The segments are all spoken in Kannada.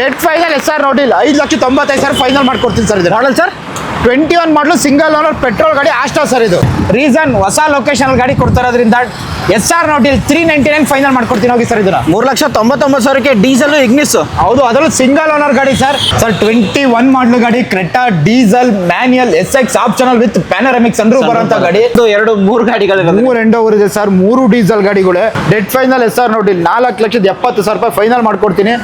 ಡೆಡ್ ಫೈನಲ್ SR ನೋಡಿ 5,95,000 ಫೈನಲ್ ಮಾಡ್ಕೊಡ್ತೀನಿ ಸರ್. ಇದು ಮಾಡಲ್ ಸರ್ 21 ಮಾಡಲು ಸಿಂಗಲ್ ಓನರ್ ಪೆಟ್ರೋಲ್ ಗಾಡಿ ಆಸ್ಟಾ ಸರ್. ಇದು ರೀಸನ್ ಹೊಸ ಲೊಕೇಶನ್ ಗಾಡಿ ಕೊಡ್ತಾ ಇರೋದ್ರಿಂದ SR ನೋಡಿ 399 ಫೈನಲ್ ಮಾಡ್ಕೊಡ್ತೀನಿ ಹೋಗಿ ಸರ್. ಇದನ್ನ 3,99,000 ಡೀಸೆಲ್ ಇಗ್ನಿಸ್. ಹೌದು, ಅದರಲ್ಲೂ ಸಿಂಗಲ್ ಓನರ್ ಗಾಡಿ ಸರ್. 21 ಮಾಡಲು ಗಾಡಿ Creta diesel manual SX optional with panoramic sunroof ಬರುವಂತ ಗಾಡಿ. 2-3 ಗಾಡಿಗಳು 3 ಎಂಡ್ ಓವರ್ ಇದೆ ಸರ್. 3 ಡೀಸೆಲ್ ಗಾಡಿಗಳು. ಡೆಡ್ ಫೈನಲ್ SR ನೋಡಿ 4,70,000 ರೂಪಾಯಿ ಫೈನಲ್ ಮಾಡ್ಕೊಡ್ತೀನಿ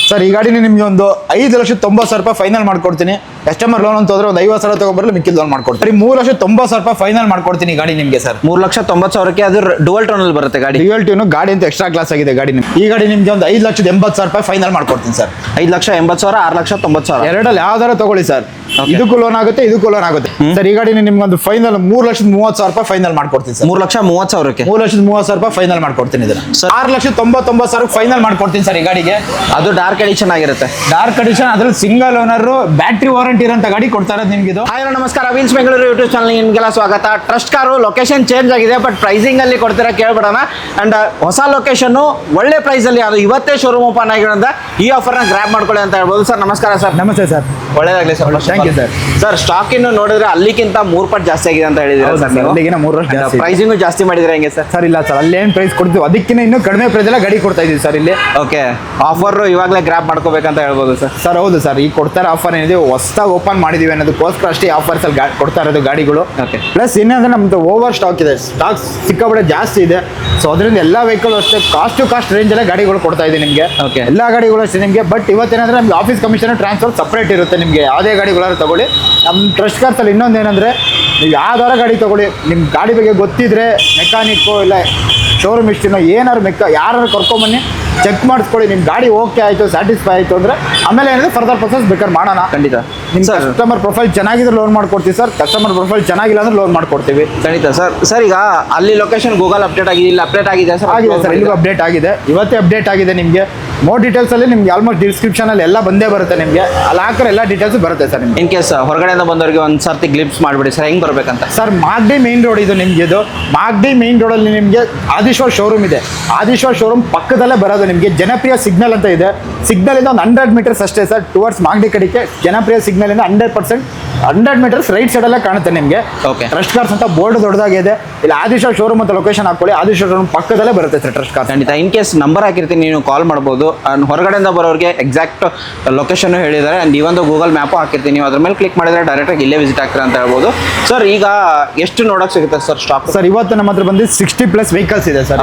ಸರ್. ಈ ಗಾಡಿನ ನಿಮ್ಗೆ ಒಂದು 5,90,000 ರೂಪಾಯಿ ಫೈನಲ್ ಮಾಡ್ಕೊಡ್ತೀನಿ. ಕಸ್ಟಮರ್ ಲೋನ್ ಅಂತ ಹೋದ್ರೆ ಒಂದು 50,000 ತಗೊಂಡ್ಬರಲು ಮಿಕ್ಕಿದ ಲೋನ್ ಮಾಡ್ಕೊಡ್ತೀನಿ. 3,90,000 ರೂಪಾಯಿ ಫೈನಲ್ ಮಾಡ್ಕೊಡ್ತೀನಿ ಈ ಗಾಡಿ ನಿಮಗೆ ಸರ್. 3,90,000 ಅದು ಡುವಲ್ ಟೋನ್ ಅಲ್ಲಿ ಬರುತ್ತೆ ಗಾಡಿ. ಡ್ಯುಯಲ್ ಟ್ಯೂನ್ ಗಾಡಿ ಅಂತ ಎಕ್ಸ್ಟ್ರಾ ಕ್ಲಾಸ್ ಆಗಿದೆ ಗಾಡಿ. ಈ ಗಾಡಿ ನಿಮ್ಗೆ ಒಂದು 5,80,000 ರೂಪಾಯಿ ಫೈನಲ್ ಮಾಡ್ಕೊಡ್ತೀನಿ ಸರ್. 5,80,000 6,90,000 ಎರಡಲ್ಲಿ ಯಾವ್ದಾರ ತಗೊಳ್ಳಿ ಸರ್. ಇದಕ್ಕೂ ಲೋನ್ ಆಗುತ್ತೆ, ಇದಕ್ಕೂ ಲೋನ್ ಆಗುತ್ತೆ ಸರ್. ಈ ಗಾಡಿ ನಿಮ್ಗೆ ಒಂದು ಫೈನಲ್ 3,30,000 ರೂಪಾಯಿ ಫೈನಲ್ ಮಾಡ್ಕೊಡ್ತೀನಿ ಸರ್. 3,30,000 3,30,000 ರೂಪಾಯಿ ಫೈನಲ್ ಮಾಡ್ಕೊಡ್ತೀನಿ. ಇದನ್ನ 6,99,000 ಫೈನಲ್ ಮಾಡ್ಕೊಡ್ತೀನಿ ಸರ್. ಈ ಗಾಡಿಗೆ ಅದು ಡಾರ್ಕ್ ಎಡಿಷನ್ ಆಗಿರುತ್ತೆ. ಡಾರ್ಕ್ ಎಡಿಷನ್, ಅದ್ರಲ್ಲಿ ಸಿಂಗಲ್ ಓನರ್ ಬ್ಯಾಟ್ರಿ ವಾರಂಟಿ ಇರೋಂಥ ಗಾಡಿ ಕೊಡ್ತಾ ಇರೋದು ನಿಮ್ಗೆ. ಇದು ಹಾಯ್ ನಮಸ್ಕಾರ, ವೀಲ್ಸ್ ಬೆಂಗಳೂರು ಯೂಟ್ಯೂಬ್ ಚಾನಲ್ ನಿಮಗೆಲ್ಲ ಸ್ವಾಗತ. ಟ್ರಸ್ಟ್ ಕಾರು ಲೊಕೇಶನ್ ಚೇಂಜ್ ಆಗಿದೆ, ಬಟ್ ಪ್ರೈಸಿಂಗ್ ಅಲ್ಲಿ ಕೊಡ್ತೀರಾ ಕೇಳ್ಬಿಡೋಣ. ಅಂಡ್ ಹೊಸ ಲೊಕೇಶನ್ ಒಳ್ಳೆ ಪ್ರೈಸ್ ಅಲ್ಲಿ, ಅದು ಇವತ್ತೇ ಶೋರೂಮ್ ಓಪನ್ ಆಗಿರೋದ್ರಿಂದ ಈ ಆಫರ್ ನ ಗ್ರಾಬ್ ಮಾಡ್ಕೊಳ್ಳಿ ಅಂತ ಹೇಳ್ಬೋದು. ಸರ್ ನಮಸ್ಕಾರ ಸರ್. ನಮಸ್ತೆ ಸರ್. ಒಳ್ಳೇದಾಗ್ಲಿ sir. Thank you sir. Sir stock ಇನ್ನು ನೋಡಿದ್ರೆ ಅಲ್ಲಿಗಿಂತ 3 ಪಟ್ಟು ಜಾಸ್ತಿ ಆಗಿದೆ ಅಂತ ಹೇಳಿದ್ರೆ ಸರ್. ಅಲ್ಲಿಗಿನ 3 ಜಾಸ್ತಿ. ಪ್ರೈಸಿಂಗ್ ಜಾಸ್ತಿ ಮಾಡಿದ್ರೆ ಹೆಂಗೆ ಸರ್? ಸರ್ ಇಲ್ಲ ಸರ್, ಅಲ್ಲಿ ಏನು ಪ್ರೈಸ್ ಕೊಡ್ತೀವಿ ಅದಕ್ಕಿಂತ ಇನ್ನೂ ಕಡಿಮೆ ಪ್ರೈಸ್ ಎಲ್ಲ ಗಾಡಿ ಕೊಡ್ತಾ ಇದೀವಿ ಸರ್ ಇಲ್ಲಿ. ಓಕೆ, ಆಫರ್ ಇವಾಗಲೇ ಗ್ರಾಬ್ ಮಾಡ್ಕೋಬೇಕಂತ ಹೇಳ್ಬೋದು ಸರ್. ಸರ್ ಹೌದು ಸರ್, ಈಗ ಕೊಡ್ತಾರೆ ಆಫರ್ ಏನಿದೆ ಹೊಸದಾಗಿ ಓಪನ್ ಮಾಡಿದೀವಿ ಅನ್ನೋದಕ್ಕೋಸ್ಕರ ಅಷ್ಟೇ ಆಫರ್ಸ್ ಅಲ್ಲಿ ಕೊಡ್ತಾ ಇರೋದು ಗಾಡಿಗಳು. ಓಕೆ, ಪ್ಲಸ್ ಇನ್ನೊಂದ್ರೆ ನಮ್ದು ಓವರ್ ಸ್ಟಾಕ್ ಇದೆ, ಸ್ಟಾಕ್ ಸಿಕ್ಕಾಪಟ್ಟೆ ಜಾಸ್ತಿ ಇದೆ. ಸೊ ಅದರಿಂದ ಎಲ್ಲ ವೆಹಿಕಲ್ ಅಷ್ಟೇ ಕಾಸ್ಟ್ ಟು ಕಾಸ್ಟ್ ರೇಂಜ್ ಅಲ್ಲೇ ಗಾಡಿಗಳು ಕೊಡ್ತಾ ಇದೆ ನಿಮಗೆ. ಓಕೆ, ಎಲ್ಲ ಗಾಡಿಗಳು ಅಷ್ಟೇ ನಿಮಗೆ. ಬಟ್ ಇವತ್ತೇನಂದ್ರೆ ನಮ್ಗೆ ಆಫೀಸ್ ಕಮಿಷನ್ ಟ್ರಾನ್ಸ್ಫರ್ ಸಪ್ರೇಟ್ ಇರುತ್ತೆ ನಿಮಗೆ. ಯಾವುದೇ ಗಾಡಿಗಳಾದ್ರು ತಗೊಳ್ಳಿ. ನಮ್ಮ ಟ್ರಸ್ಟ್ ಕಾರ್ಸ್ ಅಲ್ಲಿ ಇನ್ನೊಂದು ಏನಂದ್ರೆ, ನೀವು ಯಾವ್ದಾರ ಗಾಡಿ ತಗೊಳ್ಳಿ, ನಿಮ್ಮ ಗಾಡಿ ಬಗ್ಗೆ ಗೊತ್ತಿದ್ರೆ ಮೆಕ್ಯಾನಿಕ್ಕು ಇಲ್ಲ ಶೋರೂಮ್ ಇಷ್ಟಿನೋ ಏನಾದ್ರು ಯಾರು ಕರ್ಕೊಂಬನ್ನಿ, ಚೆಕ್ ಮಾಡಿಸ್ಕೊಳ್ಳಿ. ನಿಮ್ಮ ಗಾಡಿ ಓಕೆ ಆಯಿತು, ಸ್ಯಾಟಿಸ್ಫೈ ಆಯಿತು ಅಂದರೆ ಆಮೇಲೆ ಏನಿದೆ ಫರ್ದರ್ ಪ್ರೊಸೆಸ್ ಬೇಕಾದ್ರೆ ಮಾಡೋಣ. ಖಂಡಿತ. ನಿಮ್ಮ ಕಸ್ಟಮರ್ ಪ್ರೊಫೈಲ್ ಚೆನ್ನಾಗಿದ್ರೆ ಲೋನ್ ಮಾಡ್ಕೊಡ್ತೀವಿ ಸರ್. ಕಸ್ಟಮರ್ ಪ್ರೊಫೈಲ್ ಚೆನ್ನಾಗಿಲ್ಲ ಅಂದ್ರೆ ಲೋನ್ ಮಾಡ್ಕೊಡ್ತೀವಿ. ಖಂಡಿತ ಸರ್. ಸರ್ ಈಗ ಅಲ್ಲಿ ಲೊಕೇಶನ್ ಗೂಗಲ್ ಅಪ್ಡೇಟ್ ಆಗಿದೆ, ಇಲ್ಲಿ ಅಪ್ಡೇಟ್ ಆಗಿದೆ ಸರ್? ಆಗಿದೆ ಸರ್, ಇಲ್ಲಿಗೂ ಅಪ್ಡೇಟ್ ಆಗಿದೆ. ಇವತ್ತೇ ಅಪ್ಡೇಟ್ ಆಗಿದೆ ನಿಮಗೆ. ಮೋರ್ ಡೀಟೇಲ್ಸ್ ಅಲ್ಲಿ ನಿಮ್ಗೆ ಆಲ್ಮೋಸ್ಟ್ ಡಿಸ್ಕ್ರಿಪ್ಷನಲ್ಲಿ ಎಲ್ಲ ಬಂದೇ ಬರುತ್ತೆ ನಿಮಗೆ. ಅಲ್ಲಿ ಹಾಕಿದ್ರೆ ಎಲ್ಲ ಡೀಟೇಲ್ಸ್ ಬರುತ್ತೆ ಸರ್ ನಿಮಗೆ. ಇನ್ ಕೇಸ್ ಹೊರಗಡೆಯಿಂದ ಬಂದವರಿಗೆ ಒಂದು ಸರ್ತಿ ಗ್ಲಿಪ್ಸ್ ಮಾಡಿಬಿಡಿ ಸರ್, ಹೆಂಗೆ ಬರಬೇಕಂತ? ಸರ್ ಮಾಗಡಿ ಮೇನ್ ರೋಡ್ ಇದು ನಿಮ್ಗೆ. ಇದು ಮಾಗಡಿ ಮೇನ್ ರೋಡಲ್ಲಿ ನಿಮಗೆ ಆದಿಶ್ವರ್ ಶೋರೂಮ್ ಇದೆ. ಆದಿಶ್ವರ್ ಶೋರೂಮ್ ಪಕ್ಕದಲ್ಲೇ ಬರೋದು ನಿಮಗೆ. ಜನಪ್ರಿಯ ಸಿಗ್ನಲ್ ಅಂತ ಇದೆ. ಸಿಗ್ನಲ್ ಇಂದ ಒಂದು 100 ಮೀಟರ್ಸ್ ಅಷ್ಟೇ ಸರ್ ಟುವರ್ಡ್ಸ್ ಮಾಗಡಿ ಕಡೆಗೆ. ಜನಪ್ರಿಯ ಸಿಗ್ನಲ್ ಇಂದ 100 ಮೀಟರ್ಸ್ ರೈಟ್ ಸೈಡ್ ಅಲ್ಲೇ ಕಾಣುತ್ತೆ ನಿಮಗೆ. ಓಕೆ, ಟ್ರಸ್ಟ್ ಕಾರ್ಸ್ ಅಂತ ಬೋರ್ಡ್ ದೊಡ್ಡದಾಗಿದೆ. ಇಲ್ಲಿ ಆದಿಶ್ವರ್ ಶೋರೂಮ್ ಅಂತ ಲೊಕೇಶನ್ ಹಾಕೊಳ್ಳಿ. ಆದಿಶ್ವರ್ ಶೋರೂಮ್ ಪಕ್ಕದಲ್ಲೇ ಬರುತ್ತೆ ಸರ್ ಟ್ರಸ್ಟ್ ಕಾರ್ಸ್. ಖಂಡಿತ. ಇನ್ ಕೇಸ್ ನಂಬರ್ ಹಾಕಿರ್ತೀನಿ, ನೀವು ಕಾಲ್ ಮಾಡ್ಬೋದು. ಅಂಡ್ ಹೊರಗಡೆಯಿಂದ ಬರೋರಿಗೆ ಎಕ್ಸಾಕ್ಟ್ ಲೊಕೇಶನ್ ಹೇಳಿದ್ದಾರೆ. ಅಂಡ್ ಇವೊಂದು ಗೂಗಲ್ ಮ್ಯಾಪು ಹಾಕಿರ್ತೀನಿ, ನೀವು ಅದ್ರ ಮೇಲೆ ಕ್ಲಿಕ್ ಮಾಡಿದ್ರೆ ಡೈರೆಕ್ಟಾಗಿ ಇಲ್ಲೇ ವಿಸಿಟ್ ಆಗ್ತೀರಾ ಅಂತ ಹೇಳ್ಬೋದು. ಸರ್ ಈಗ ಎಷ್ಟು ನೋಡೋಕೆ ಸಿಗುತ್ತೆ ಸರ್ ಸ್ಟಾಕ್? ಸರ್ ಇವತ್ತು ನಮ್ಮ ಹತ್ರ ಬಂದು 60+ ವೆಹಿಕಲ್ಸ್ ಇದೆ ಸರ್.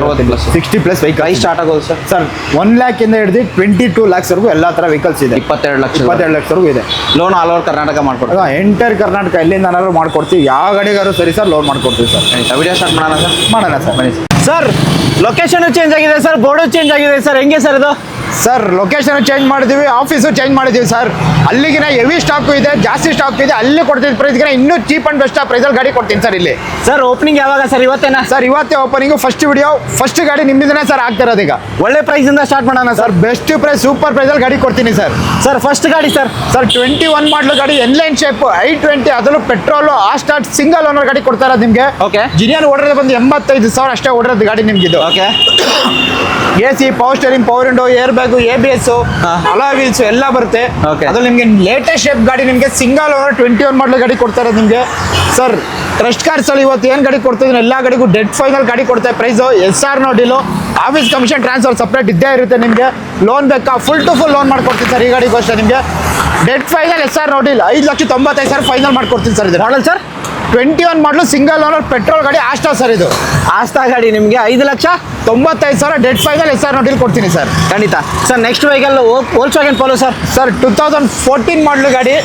60+ ವೆಹಿಕಲ್. ಪ್ರೈಸ್ ಸ್ಟಾರ್ಟ್ ಆಗೋದು ಸರ್? ಸರ್ 1 ಲ್ಯಾಕಿಂದ ಹಿಡಿದು 22 ಲ್ಯಾಕ್ಸ್ವರೆಗೂ ಎಲ್ಲ ಥರ ವೆಹಿಕಲ್ಸ್ ಇದೆ. 22 ಲಕ್ಷವರೆಗೂ ಇದೆ. ಲೋನ್ ಆಲ್ ಓವರ್ ಕರ್ನಾಟಕ ಮಾಡ್ಕೊಡ್ತೀವಿ. ಎಂಟೈರ್ ಕರ್ನಾಟಕ ಎಲ್ಲಿಂದನಾದ್ರು ಮಾಡ್ಕೊಡ್ತೀವಿ. ಯಾವ ಗಾಡಿಗಾರು ಸರಿ ಸರ್ ಲೋನ್ ಮಾಡ್ಕೊಡ್ತೀವಿ ಸರ್. ವಿಡಿಯೋ ಸ್ಟಾರ್ಟ್ ಮಾಡೋಣ ಸರ್? ಮಾಡೋಣ ಸರ್, ಬನ್ನಿ ಸರ್. ಲೊಕೇಶನ್ ಚೇಂಜ್ ಆಗಿದೆ ಸರ್, ಬೋರ್ಡು ಚೇಂಜ್ ಆಗಿದೆ ಸರ್, ಹೆಂಗೆ ಸರ್ ಇದು? ಸರ್ ಲೊಕೇಶನ್ ಚೇಂಜ್ ಮಾಡಿದ್ದೀವಿ, ಆಫೀಸು ಚೇಂಜ್ ಮಾಡಿದ್ದೀವಿ ಸರ್. ಅಲ್ಲಿಗಿನ ಹೆವಿ ಸ್ಟಾಕು ಇದೆ, ಜಾಸ್ತಿ ಸ್ಟಾಕ್ ಇದೆ. ಅಲ್ಲಿ ಕೊಡ್ತಿದ್ದ ಪ್ರೈಸ್ಗಿನ ಇನ್ನೂ ಚೀಪ್ ಅಂಡ್ ಬೆಸ್ಟ್ ಪ್ರೈಸಲ್ಲಿ ಗಾಡಿ ಕೊಡ್ತೀನಿ ಸರ್ ಇಲ್ಲಿ. ಸರ್ ಓಪನಿಂಗ್ ಯಾವಾಗ ಸರ್? ಇವತ್ತೇನಾ ಸರ್? ಇವತ್ತೇ ಓಪನಿಂಗು. ಫಸ್ಟ್ ವಿಡಿಯೋ, ಫಸ್ಟ್ ಗಾಡಿ ನಿಮ್ಮಿಂದನೇ ಸರ್ ಆಗ್ತಿರೋದು. ಈಗ ಒಳ್ಳೆ ಪ್ರೈಸಿಂದ ಸ್ಟಾರ್ಟ್ ಮಾಡೋಣ ಸರ್. ಬೆಸ್ಟ್ ಪ್ರೈಸ್, ಸೂಪರ್ ಪ್ರೈಸಲ್ಲಿ ಗಾಡಿ ಕೊಡ್ತೀನಿ ಸರ್. ಸರ್ ಫಸ್ಟ್ ಗಾಡಿ ಸರ್? ಸರ್ 21 ಮಾಡಲು ಗಾಡಿ, ಎನ್ಲೈನ್ ಶೇಪ್, i20, ಅದರಲ್ಲೂ ಪೆಟ್ರೋಲು ಸ್ಟಾರ್ಟ್ ಸಿಂಗಲ್ ಓನರ್ ಗಾಡಿ ಕೊಡ್ತಾ ಇರೋದು ನಿಮಗೆ. ಓಕೆ, ಜಿನಿಯನ್ ಓಡಿರೋದು ಬಂದು 85,000 ಅಷ್ಟೇ ಓಡಿರೋದು ಗಾಡಿ ನಿಮ್ಗೆ ಇದು. Okay, AC, power steering, power window, air bag, ABS, alloy wheels ಎಲ್ಲ ಬರುತ್ತೆ. ಅದ್ರಲ್ಲಿ ನಿಮಗೆ ಲೇಟೆಸ್ಟ್ ಶೇಪ್ ಗಾಡಿ ನಿಮಗೆ ಸಿಂಗಲ್ ಓನರ್ 21 ಮಾಡಲು ಗಾಡಿ ಕೊಡ್ತಾ ಇರೋದು ನಿಮಗೆ ಸರ್. ಟ್ರಸ್ಟ್ ಕಾರ್ಸ್ ಅಲ್ಲಿ ಇವತ್ತು ಏನು ಗಾಡಿ ಕೊಡ್ತಿದ್ದೀನಿ, ಎಲ್ಲ ಗಾಡಿಗೂ ಡೆಡ್ ಫೈನಲ್ ಗಾಡಿ ಕೊಡ್ತಾರೆ. ಪ್ರೈಸು SR ನೋಡಿಲು ಆಫೀಸ್ ಕಮಿಷನ್ ಟ್ರಾನ್ಸ್ಫರ್ ಸಪ್ರೇಟ್ ಇದ್ದೇ ಇರುತ್ತೆ ನಿಮಗೆ. ಲೋನ್ ಬೇಕಾ ಫುಲ್ ಟು ಫುಲ್ ಲೋನ್ ಮಾಡ್ಕೊಡ್ತೀನಿ ಸರ್ ಈ ಗಾಡಿಗೋಸ್ಕರ ನಿಮಗೆ. ಡೆಡ್ ಫೈನಲ್ SR ನೋಡಿಲ್ಲ 5,95,000 ಫೈನಲ್ ಮಾಡ್ಕೊಡ್ತೀನಿ ಸರ್. ಇದು ಮಾಡಲ್ ಸರ್ 21 ಮಾಡಲು ಸಿಂಗಲ್ ಓನರ್ ಪೆಟ್ರೋಲ್ ಗಾಡಿ ಆಸ್ಟಾ ಸರ್. ಇದು ಆಸ್ತಾ ಗಾಡಿ ನಿಮಗೆ 5,95,000 ಡೆಡ್ ಫೈನಲ್ SR ನೋಡಿಲ್ ಕೊಡ್ತೀನಿ ಸರ್. ಖಂಡಿತ sir. Next vehicle Volkswagen Polo sir. Sir 2014 model ಗಾಡಿ,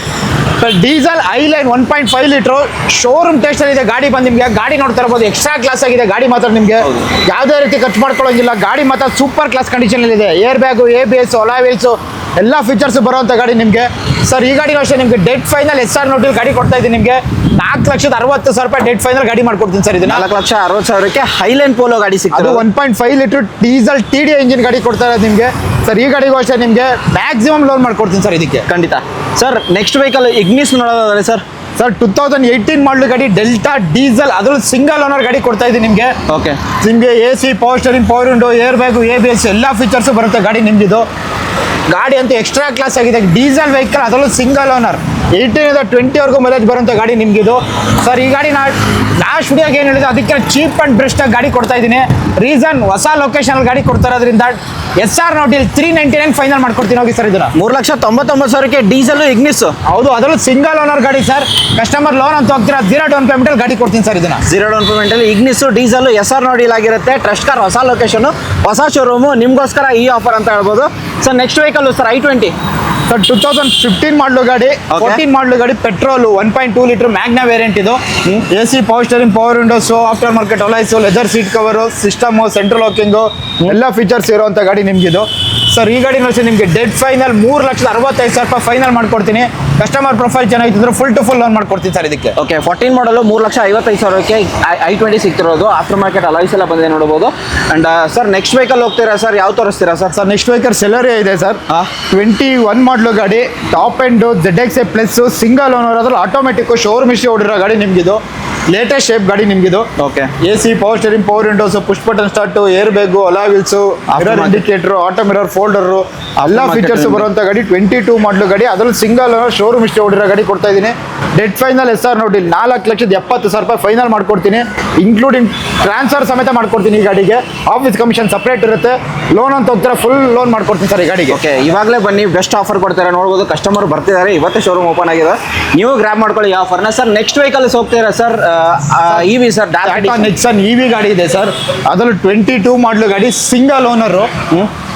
diesel highline 1.5 litre showroom test ಅಲ್ಲಿ ಇದೆ ಗಾಡಿ. ಬಂದು ನಿಮಗೆ ಗಾಡಿ ನೋಡ್ತಾ ಇರ್ಬೋದು, ಎಕ್ಸ್ಟ್ರಾ ಕ್ಲಾಸ್ ಆಗಿದೆ ಗಾಡಿ. ಮಾತ್ರ ನಿಮಗೆ ಯಾವುದೇ ರೀತಿ ಖರ್ಚು ಮಾಡ್ಕೊಳ್ಳೋಂಗಿಲ್ಲ. ಗಾಡಿ ಮಾತ್ರ ಸೂಪರ್ ಕ್ಲಾಸ್ ಕಂಡೀಷನ್ ಇದೆ. Air bag, ABS, alloy wheels ಎಲ್ಲ ಫೀಚರ್ಸ್ ಬರುವಂಥ ಗಾಡಿ ನಿಮಗೆ ಸರ್. ಈ ಗಾಡಿನೂ ಅಷ್ಟೇ ನಿಮಗೆ ಡೆಡ್ ಫೈನಲ್ SR ನೋಡಿಲ್ ಗಾಡಿ ಕೊಡ್ತಾ ಇದ್ದೀನಿ ನಿಮಗೆ. 4,60,000 ರೂಪಾಯಿ ಡೆಡ್ ಫೈನಲ್ ಗಾಡಿ ಮಾಡ್ಕೊಡ್ತೀನಿ ಸರ್. ಇದು 4,60,000ಕ್ಕೆ ಹೈಲೈನ್ ಪೋಲೋ ಗಾಡಿ ಸಿಗ್ತದೆ. 1.5 ಲೀಟರ್ ಡೀಸೆಲ್ TDI ಇಂಜಿನ್ ಗಾಡಿ ಕೊಡ್ತಾ ಇರೋದು ನಿಮಗೆ ಸರ್. ಈ ಗಾಡಿಗೂ ಅಷ್ಟೇ ನಿಮಗೆ ಮ್ಯಾಕ್ಸಿಮಮ್ ಲೋನ್ ಮಾಡ್ಕೊಡ್ತೀನಿ ಸರ್ ಇದಕ್ಕೆ. ಖಂಡಿತ ಸರ್. ನೆಕ್ಸ್ಟ್ ವೆಹಿಕಲ್ ಇಗ್ನಿಸ್ ನೋಡೋದಾದ್ರೆ ಸರ್? ಸರ್ 2018 ಮಾಡಲು ಗಾಡಿ ಡೆಲ್ಟಾ ಡೀಸೆಲ್ ಅದ್ರಲ್ಲಿ ಸಿಂಗಲ್ ಓನರ್ ಗಾಡಿ ಕೊಡ್ತಾ ಇದ್ದೀನಿ ನಿಮಗೆ. ಓಕೆ, ನಿಮಗೆ AC, power steering, power window, air bag, ABS ಎಲ್ಲ ಫೀಚರ್ಸು ಬರುತ್ತೆ ಗಾಡಿ ನಿಮ್ಗಿದು. ಗಾಡಿ ಅಂತೂ ಎಕ್ಸ್ಟ್ರಾ ಕ್ಲಾಸ್ ಆಗಿದೆ, ಡೀಸೆಲ್ ವೆಹಿಕಲ್ ಅದರಲ್ಲೂ ಸಿಂಗಲ್ ಓನರ್, 18 20ವರೆಗೂ ಮೈಲೇಜ್ ಬರುವಂಥ ಗಾಡಿ ನಿಮ್ಗಿದು. ಸರ್ ಈ ಗಾಡಿ ಲಾಸ್ಟ್ ವಿಡಿಯೋಗೆ ಏನು ಹೇಳಿದೆ ಅದಕ್ಕೆ ಚೀಪ್ ಅಂಡ್ ಬೆಸ್ಟ್ ಆಗಿ ಗಾಡಿ ಕೊಡ್ತಾ ಇದ್ದೀನಿ. ರೀಸನ್ ಹೊಸ ಲೊಕೇಶನ್ ಗಾಡಿ ಕೊಡ್ತಾ ಇರೋದ್ರಿಂದ SR ನೋಡಿ 399 ಫೈನಲ್ ಮಾಡ್ಕೊಡ್ತೀನಿ ಹೋಗಿ ಸರ್. ಇದನ್ನ 3,99,000ಕ್ಕೆ ಡೀಸೆಲ್ ಇಗ್ನಿಸ್. ಹೌದು, ಅದರಲ್ಲೂ ಸಿಂಗಲ್ ಓನರ್ ಗಾಡಿ ಸರ್. ಕಸ್ಟಮರ್ ಲೋನ್ ಅಂತ ಹೋಗ್ತೀರಾ, 0 ಡೌನ್ ಪೇಮೆಂಟ್ ಅಲ್ಲಿ ಗಾಡಿ ಕೊಡ್ತೀನಿ ಸರ್. ಇದನ್ನ 0 ಡೌನ್ ಪೇಮೆಂಟ್ ಅಲ್ಲಿ ಇಗ್ನಿಸ್ ಡೀಸೆಲ್ SR ನೋಡಿಲಾಗಿರುತ್ತೆ. ಟ್ರಸ್ಟ್ ಕಾರ್ ಹೊಸ ಲೊಕೇಶನ್, ಹೊಸ ಶೋರೂಮು, ನಿಮ್ಗೋಸ್ಕರ ಈ ಆಫರ್ ಅಂತ ಹೇಳ್ಬೋದು. Sir next vehicle sir I20 sir 2015 model ಗಾಡಿ, 14 ಮಾಡಲು ಗಾಡಿ, ಪೆಟ್ರೋಲು, 1.2 ಲೀಟರ್ ಮ್ಯಾಗ್ನಾ ವೇರಿಯಂಟ್ ಇದು. AC, power steering, power windows, aftermarket alloys, leather seat cover, system, central locking ಎಲ್ಲ ಫೀಚರ್ಸ್ ಇರುವಂಥ ಗಾಡಿ ನಿಮಗಿದು. ಸರ್ ಈ ಗಾಡಿ ನೋಡಿ ನಿಮಗೆ ಡೆಡ್ ಫೈನಲ್ 3,65,000 ರೂಪಾಯಿ ಫೈನಲ್ ಮಾಡ್ಕೊಡ್ತೀನಿ. ಕಸ್ಟಮರ್ ಪ್ರೊಫೈಲ್ ಚೆನ್ನಾಗಿದ್ರೆ ಫುಲ್ ಟು ಫುಲ್ ಲೋನ್ ಮಾಡ್ಕೊಡ್ತೀನಿ ಸರ್ ಇದಕ್ಕೆ. ಓಕೆ, 14 ಮಾಡಲು 3,55,000ಕ್ಕೆ I20 ಸಿಗ್ತಿರೋದು. ಆಫ್ಟರ್ ಮಾರ್ಕೆಟ್ ಅಲೈಸ್ ಎಲ್ಲ ಬಂದಿದೆ ನೋಡಬಹುದು. ಅಂಡ್ ಸರ್ ನೆಕ್ಸ್ಟ್ ವೆಹಿಕಲ್ ಹೋಗ್ತೀರಾ ಸರ್, ಯಾವ ತೋರಿಸ್ತೀರಾ sir? Sir next vehicle Celerio ಇದೆ ಸರ್. 21 ಮಾಡಲು ಗಾಡಿ, top end ZXA plus, single owner, ಅದ್ರಲ್ಲಿ ಆಟೋಮೆಟಿಕ್ ಶೋರೂಮ್ ಇಶ್ಯೂ ಹೊಡಿರೋ ಗಾಡಿ ನಿಮ್ಗಿದು. ಲೇಟೆಸ್ಟ್ ಶೇಪ್ ಗಾಡಿ ನಿಮ್ಗಿದು. Okay, AC, power steering, power windows, push button start, air bag, ಅಲಾ wheels, mirror indicator, auto mirror folder ಎಲ್ಲ ಫೀಚರ್ಸ್ ಬರುವಂತ ಗಾಡಿ. 22 ಮಾಡಲು ಗಾಡಿ, ಅದ್ರಲ್ಲಿ ಸಿಂಗಲ್ ಓನರ್ ಶೋರೂಮ್ ಇಷ್ಟೇ ಹೊಡಿರೋ ಗಾಡಿ ಕೊಡ್ತಾ ಇದ್ದೀನಿ. ಡೆಡ್ ಫೈನಲ್ SR ನೋಡಿ 4,70,000 ರೂಪಾಯಿ ಫೈನಲ್ ಮಾಡ್ಕೊಡ್ತೀನಿ, ಇನ್ಕ್ಲೂಡಿಂಗ್ ಟ್ರಾನ್ಸ್ಫರ್ ಸಮೇತ ಮಾಡ್ಕೊಡ್ತೀನಿ. ಈ ಗಾಡಿಗೆ ಆಫೀಸ್ ಕಮಿಷನ್ ಸಪ್ರೇಟ್ ಇರುತ್ತೆ. ಲೋನ್ ಅಂತ ಹೋಗ್ತಾರೆ, ಫುಲ್ ಲೋನ್ ಮಾಡ್ಕೊಡ್ತೀನಿ ಸರ್ ಈ ಗಾಡಿಗೆ. ಓಕೆ, ಇವಾಗಲೇ ಬನ್ನಿ, ಬೆಸ್ಟ್ ಆಫರ್ ಕೊಡ್ತಾರೆ ನೋಡ್ಬೋದು. ಕಸ್ಟಮರ್ ಬರ್ತಿದ್ದಾರೆ, ಇವತ್ತೇ ಶೋರೂಮ್ ಓಪನ್ ಆಗಿದೆ, ನೀವು ಗ್ರ್ಯಾಬ್ ಮಾಡ್ಕೊಳ್ಳಿ ಈ ಆಫರ್ನ. ಸರ್ ನೆಕ್ಸ್ಟ್ ವೆಹಿಕಲ್ ಹೋಗ್ತೀರಾ sir? EV sir, Nexon EV ಗಾಡಿ ಇದೆ ಸರ್. ಅದರಲ್ಲೂ 22 ಮಾಡಲು ಗಾಡಿ, ಸಿಂಗಲ್ ಓನರು,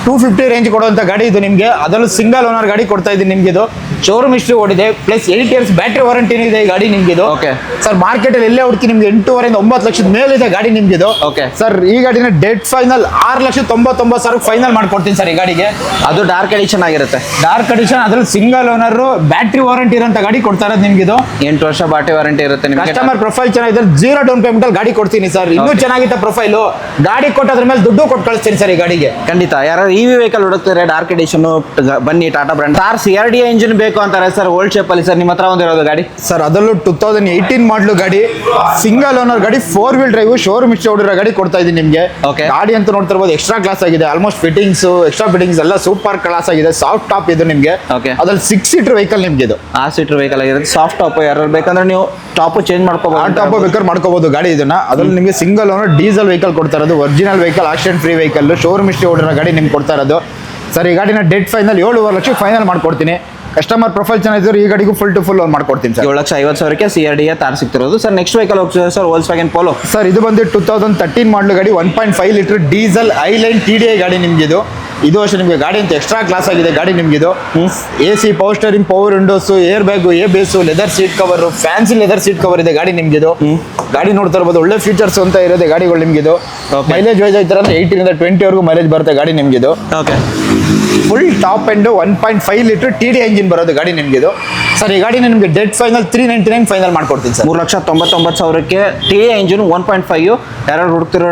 250 ರೇಂಜ್ ಕೊಡುವಂಥ ಗಾಡಿ ಇದು ನಿಮಗೆ. ಅದರಲ್ಲೂ ಸಿಂಗಲ್ ಓನರ್ ಗಾಡಿ ಕೊಡ್ತಾ ಇದ್ದೀನಿ ನಿಮ್ಗೆ. ಇದು ಶೋರೂಮ್ ಹಿಸ್ಟ್ರಿ ಓಡಿದೆ, ಪ್ಲಸ್ 8 ಇಯರ್ಸ್ ಬ್ಯಾಟ್ರಿ ವಾರಂಟಿನೂ ಇದೆ ಈ ಗಾಡಿ ನಿಮ್ಗಿದು. ಓಕೆ ಸರ್, ಮಾರ್ಕೆಟಲ್ಲಿ ಎಲ್ಲೇ ಹುಡುಕಿ ನಿಮ್ಗೆ 8.5 9 ಲಕ್ಷದ ಮೇಲಿದೆ ಗಾಡಿ ನಿಮ್ಗಿದು. ಓಕೆ ಸರ್, ಈ ಗಾಡಿನ ಡೆಡ್ ಫೈನಲ್ 6,99,000 ಫೈನಲ್ ಮಾಡ್ಕೊಡ್ತೀನಿ ಸರ್ ಈ ಗಾಡಿಗೆ. ಅದು ಡಾರ್ಕ್ ಎಡಿಷನ್ ಆಗಿರುತ್ತೆ. ಡಾರ್ಕ್ ಎಡಿಷನ್, ಅದ್ರಲ್ಲಿ ಸಿಂಗಲ್ ಓನರ್, ಬ್ಯಾಟ್ರಿ ವಾರಂಟಿ ಇರೋಂಥ ಗಾಡಿ ಕೊಡ್ತಾ ಇರೋದು ನಿಮ್ಗಿದು. 8 ವರ್ಷ ಬ್ಯಾಟ್ರಿ ವಾರಂಟಿ ಇರುತ್ತೆ ನಿಮಗೆ. ಕಸ್ಟಮರ್ ಪ್ರೊಫೈಲ್ ಚೆನ್ನಾಗಿದೆ, 0 ಡೌನ್ ಪೇಮೆಂಟ್ ಅಲ್ಲಿ ಗಾಡಿ ಕೊಡ್ತೀನಿ ಸರ್. ಇನ್ನೂ ಚೆನ್ನಾಗಿತ್ತು ಪ್ರೊಫೈಲು, ಗಾಡಿ ಕೊಟ್ಟೋದ್ರ ಮೇಲೆ ದುಡ್ಡು ಕೊಟ್ಟು ಕಳಿಸ್ತೀನಿ ಸರ್ ಈ ಗಾಡಿಗೆ. ಖಂಡಿತ. ಯಾರು EV ವೆಹಿಕಲ್ ಹುಡುಕ್ತಾರೆ ಡಾರ್ಕ್ ಎಡಿಷನ್, ಬನ್ನಿ Tata brand. Car CRD engine ಬೇಕು ಅಂತಾರೆ ಸರ್, ಓಲ್ಡ್ ಶೇಪ್ ಅಲ್ಲಿ. ಸರ್ ನಿಮ್ಮ ಹತ್ರ ಒಂದಿರೋದು ಗಾಡಿ ಸರ್, ಅದರಲ್ಲೂ 2018 ಮಾಡಲು ಗಾಡಿ, ಸಿಂಗಲ್ ಓನರ್ ಗಾಡಿ, 4 ವೀಲ್ ಡ್ರೈವ್, ಶೋರೂಮ್ ಇಷ್ಟೇ ಹೊಡಿರೋ ಗಾಡಿ ಕೊಡ್ತಾ ಇದ್ದೀನಿ ನಿಮಗೆ. ಓಕೆ, ಗಾಡಿ ಅಂತ ನೋಡ್ತಾ ಇರ್ಬೋದು, ಎಕ್ಸ್ಟ್ರಾ ಕ್ಲಾಸ್ ಆಗಿದೆ. ಆಲ್ಮೋಸ್ಟ್ ಫಿಟ್ಟಿಂಗ್ಸ್, ಎಕ್ಸ್ಟ್ರಾ ಫಿಟ್ಟಿಂಗ್ಸ್ ಎಲ್ಲ ಸೂಪರ್ ಕ್ಲಾಸ್ ಆಗಿದೆ. ಸಾಫ್ಟ್ ಟಾಪ್ ಇದು ನಿಮಗೆ. ಓಕೆ, ಅದ್ರಲ್ಲಿ 6 ಸೀಟರ್ ವೆಹಿಕಲ್ ನಿಮ್ಗೆ ಇದು. 6 ಸೀಟರ್ ವೆಹಿಕಲ್ ಆಗಿರುತ್ತೆ. ಸಾಫ್ಟ್ ಟಾಪ್ ಯಾರು ಬೇಕಂದ್ರೆ ನೀವು ಟಾಪ್ ಚೇಂಜ್ ಮಾಡ್ಕೋಬಹುದು. ಆ ಟಾಪ್ ಬೇಕಾದ್ರೆ ಮಾಡ್ಕೋಬಹುದು ಗಾಡಿ ಇದನ್ನ. ಅದ್ರಲ್ಲಿ ನಿಮಗೆ ಸಿಂಗಲ್ ಓನರ್ ಡೀಸೆಲ್ ವೆಹಿಕಲ್ ಕೊಡ್ತಾ ಇರೋದು, original vehicle, accident free vehicle, showroom ಇಷ್ಟೇ ಹೊಡಿರೋ ಗಾಡಿ ನಿಮ್ಗೆ ಕೊಡ್ತಾ ಇರೋದು. ಸರ್ ಈ ಗಾಡಿನ ಡೆಡ್ ಫೈನಲ್ 7.5 ಲಕ್ಷ ಫೈನಲ್ ಮಾಡ್ಕೊಡ್ತೀನಿ. ಕಸ್ಟಮರ್ ಪ್ರೊಫೈಲ್ ಚೆನ್ನಾಗಿದ್ರು ಈ ಗಾಡಿಗೂ ಫುಲ್ ಟು ಫುಲ್ ಲೋನ್ ಮಾಡ್ಕೊಡ್ತೀನಿ ಸರ್. 7,50,000ಕ್ಕೆ CRD ತಾರ್ ಸಿಗ್ತಿರೋದು. ಸರ್ ನೆಕ್ಸ್ಟ್ ವೆಹಿಕಲ್ ಹೋಗ್ತೀರಾ ಸರ್? Volkswagen Polo. ಸರ್ ಇದು ಬಂದು 2013 ಮಾಡಲು ಗಾಡಿ, 1.5 ಲೀಟರ್ ಡೀಸೆಲ್ ಐಲೈನ್ TDI ಗಾಡಿ ನಿಮ್ಗಿದು. ಇದು ಅಷ್ಟೇ ನಿಮಗೆ ಗಾಡಿ ಅಂತ ಎಕ್ಸ್ಟ್ರಾ ಕ್ಲಾಸ್ ಆಗಿದೆ ಗಾಡಿ ನಿಮ್ಗಿದು. AC, power steering, power windows, air bag, ABS, leather seat cover, fancy leather seat cover ಇದೆ ಗಾಡಿ ನಿಮ್ಗಿದು. ಗಾಡಿ ನೋಡ್ತಾ ಇರ್ಬೋದು, ಒಳ್ಳೆ ಫೀಚರ್ಸ್ ಅಂತ ಇರೋದೆ ಗಾಡಿಗಳು ನಿಮ್ಗಿದು. ಮೈಲೇಜ್ ವೈಸ್ ಆಯ್ತಾರೆ ಅಂದ್ರೆ 18 20ವರೆಗೂ ಮೈಲೇಜ್ ಬರುತ್ತೆ ಗಾಡಿ ನಿಮ್ಗಿದು. Okay, full top end 1.5 litre TDI engine ಬರೋದು ಗಾಡಿ ನಿಮ್ಗಿದು. ಸರ್ ಈ ಗಾಡಿನ ನಿಮಗೆ ಡೆಡ್ ಫೈನಲ್ 399 ಫೈನಲ್ ಮಾಡ್ಕೊಡ್ತೀನಿ ಸರ್. 3,99,000ಕ್ಕೆ TDI ಇಂಜಿನ್ 1.5. ಯಾರು ಹುಡುಕ್ತಿರೋ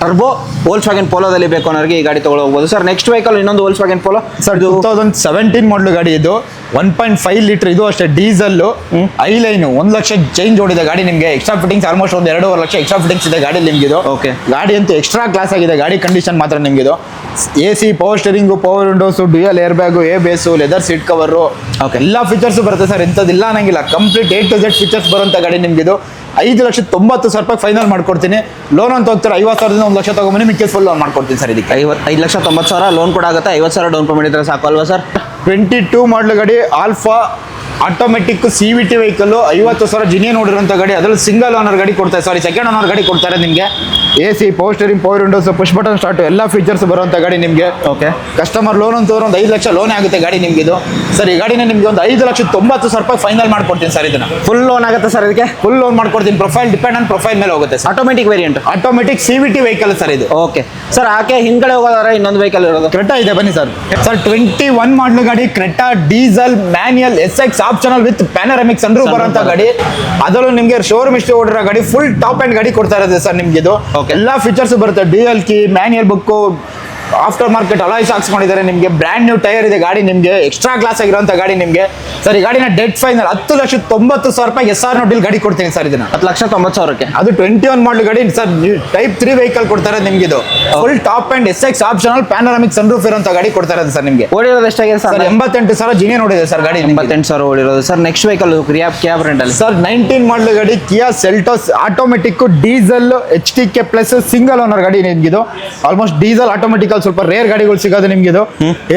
ಟರ್ಬೋ Volkswagen Poloದಲ್ಲಿ ಬೇಕು ಅನ್ನೋರಿಗೆ ಈ ಗಾಡಿ ತಗೊಳ್ಬಹುದು ಸರ್. ನೆಕ್ಸ್ಟ್ ವೆಹಿಕಲ್ ಇನ್ನೊಂದು Volkswagen Polo ಸರ್, 2017 ಮಾಡಲು ಗಾಡಿ ಇದು, 1.5 ಲೀಟರ್, ಇದು ಅಷ್ಟೇ ಡೀಸೆಲ್ ಐಲೈನ್, 1 ಲಕ್ಷ ಚೇಂಜ್ ಓಡಿದೆ ಗಾಡಿ ನಿಮಗೆ. ಎಕ್ಸ್ಟ್ರಾ ಫಿಟ್ಟಿಂಗ್ಸ್ ಆಲ್ಮೋಸ್ಟ್ ಒಂದು 2.5 ಲಕ್ಷ ಎಕ್ಸ್ಟ್ರಾ ಫಿಟ್ಟಿಂಗ್ಸ್ ಇದೆ ಗಾಡಿ ನಿಮ್ಗಿದು. ಓಕೆ, ಗಾಡಿ ಅಂತೂ ಎಕ್ಸ್ಟ್ರಾ ಕ್ಲಾಸ್ ಆಗಿದೆ, ಗಾಡಿ ಕಂಡೀಷನ್ ಮಾತ್ರ ನಿಮ್ಗಿದು. AC, power steering, power windows, dual air bag, ABS, leather seat cover, ಎಲ್ಲ ಫೀಚರ್ಸ್ ಬರುತ್ತೆ ಸರ್. ಇಂಥದ್ದಿಲ್ಲ ಅನ್ನಂಗಿಲ್ಲ, complete A to Z features ಬರುವಂಥ ಗಾಡಿ ನಿಮ್ಗಿದು. 5,90,000 ರೂಪಾಯಿ ಫೈನಲ್ ಮಾಡ್ಕೊಡ್ತೀನಿ. ಲೋನ್ ಅಂತ ಹೋಗ್ತಾರೆ 50,000 1 ಲಕ್ಷ ತಗೊಂಬನ್ನಿ, ಮಿಕ್ಕಿ ಫುಲ್ ಲೋನ್ ಮಾಡ್ಕೊಡ್ತೀನಿ ಸರ್. ಇದಕ್ಕೆ 5,90,000 ಲೋನ್ ಕೂಡ ಆಗುತ್ತೆ. 50,000 ಡೌನ್ ಪೇಮೆಂಟ್ ಇದ್ರೆ ಸಾಕು ಅಲ್ವಾ ಸರ್? 22 ಮಾಡಲು ಗಾಡಿ, Alpha automatic CVT vehicle, 50,000 genuine ನೋಡಿರೋಂಥ ಗಾಡಿ. ಅದರಲ್ಲಿ ಸಿಂಗಲ್ ಓನರ್ ಗಾಡಿ ಕೊಡ್ತಾರೆ, ಸೆಕೆಂಡ್ ಓನರ್ ಗಾಡಿ ಕೊಡ್ತಾರೆ ನಿಮಗೆ. AC, power steering, power windows, push button start ಎಲ್ಲ ಫೀಚರ್ಸ್ ಬರುವಂಥ ಗಾಡಿ ನಿಮಗೆ. ಓಕೆ, ಕಸ್ಟಮರ್ ಲೋನ್ ಅಂತ ಒಂದು 5 ಲಕ್ಷ ಲೋನ್ ಆಗುತ್ತೆ ಗಾಡಿ ನಿಮ್ಗಿದು. ಸರ್ ಈ ಗಾಡಿನ ನಿಮಗೆ ಒಂದು 5,90,000 ರೂಪಾಯಿ ಫೈನಲ್ ಮಾಡ್ಕೊಡ್ತೀನಿ ಸರ್. ಇದನ್ನ ಫುಲ್ ಲೋನ್ ಆಗುತ್ತೆ ಸರ್. ಇದಕ್ಕೆ ಫುಲ್ ಲೋನ್ ಮಾಡ್ಕೊಡ್ತೀನಿ. ಪ್ರೊಫೈಲ್ ಡಿಪೆಂಡ್ ಆನ್ ಪ್ರೊಫೈಲ್ ಮೇಲೆ ಹೋಗುತ್ತೆ sir. Automatic variant, automatic CVT vehicle sir ಇದು. ಓಕೆ ಸರ್, ಆಕೆ ಹಿಂದ್ಗಡೆ ಹೋಗೋದಾದ್ರೆ ಇನ್ನೊಂದು ವೆಹಿಕಲ್ ಇರೋದು ಕ್ರೆಟಾ ಇದೆ, ಬನ್ನಿ ಸರ್. ಸರ್ 21 ಮಾಡಲು ಗಾಡಿ, Creta diesel manual SX optional with panoramic sunroof ಬರುವಂತ ಗಾಡಿ. ಅದರಲ್ಲೂ ನಿಮಗೆ ಶೋರೂಮ್ ಇಷ್ಟೇ ಓಡಿರೋ ಗಾಡಿ, ಫುಲ್ ಟಾಪ್ ಎಂಡ್ ಗಾಡಿ ಕೊಡ್ತಾ ಇರೋದು ಸರ್ ನಿಮ್ಗೆ ಇದು. ಎಲ್ಲ ಫೀಚರ್ಸ್ ಬರುತ್ತೆ, dual key, manual book, aftermarket alloys ಹಾಕ್ಸ್ಕೊಂಡಿದ್ದಾರೆ ನಿಮಗೆ. ಬ್ರ್ಯಾಂಡ್ ನ್ಯೂ ಟೈರ್ ಇದೆ ಗಾಡಿ ನಿಮಗೆ. ಎಕ್ಸ್ಟ್ರಾ ಕ್ಲಾಸ್ ಆಗಿರುವಂತ ಗಾಡಿ ನಿಮಗೆ. ಸರ್ ಈ ಗಾಡಿನ ಡೆಡ್ ಫೈನಲ್ 10,90,000 SR ನೋಟಿಲ್ ಗಾಡಿ ಕೊಡ್ತೀನಿ ಸರ್. ಇದನ್ನ 10,90,000 ಅದು 21 ಮಾಡಲ್ ಗಾಡಿ ಸರ್. ಟೈಪ್ 3 ವೆಹಿಕಲ್ ಕೊಡ್ತಾರೆ ನಿಮ್ಗೆ. ಇದು full top and SX optional panoramic sunroof ಇರುವಂತ ಗಾಡಿ ಕೊಡ್ತಾರೆ ಸರ್ ನಿಮಗೆ. ಓಡಿರೋದು ಎಷ್ಟಾಗಿದೆ ಸರ್? 88,000 ಜಿನೇ ನೋಡಿದೆ ಸರ್ ಗಾಡಿ. 88,000 ಓಡಿರೋದು sir. Next vehicle Kia brand ಅಲ್ಲಿ ಸರ್ 19 ಮಾಡಲ್ ಗಾಡಿ Kia Seltos automatic diesel HTK plus single owner ಗಾಡಿ ನಿಮ್ಗಿದು. ಆಲ್ಮೋಸ್ಟ್ ಡೀಸೆಲ್ ಆಟೋಮೆಟಿಕ್ ಸ್ವಲ್ಪ ರೇರ್ ಗಾಡಿಗಳು ಸಿಗೋದು ನಿಮ್ಗಿದು.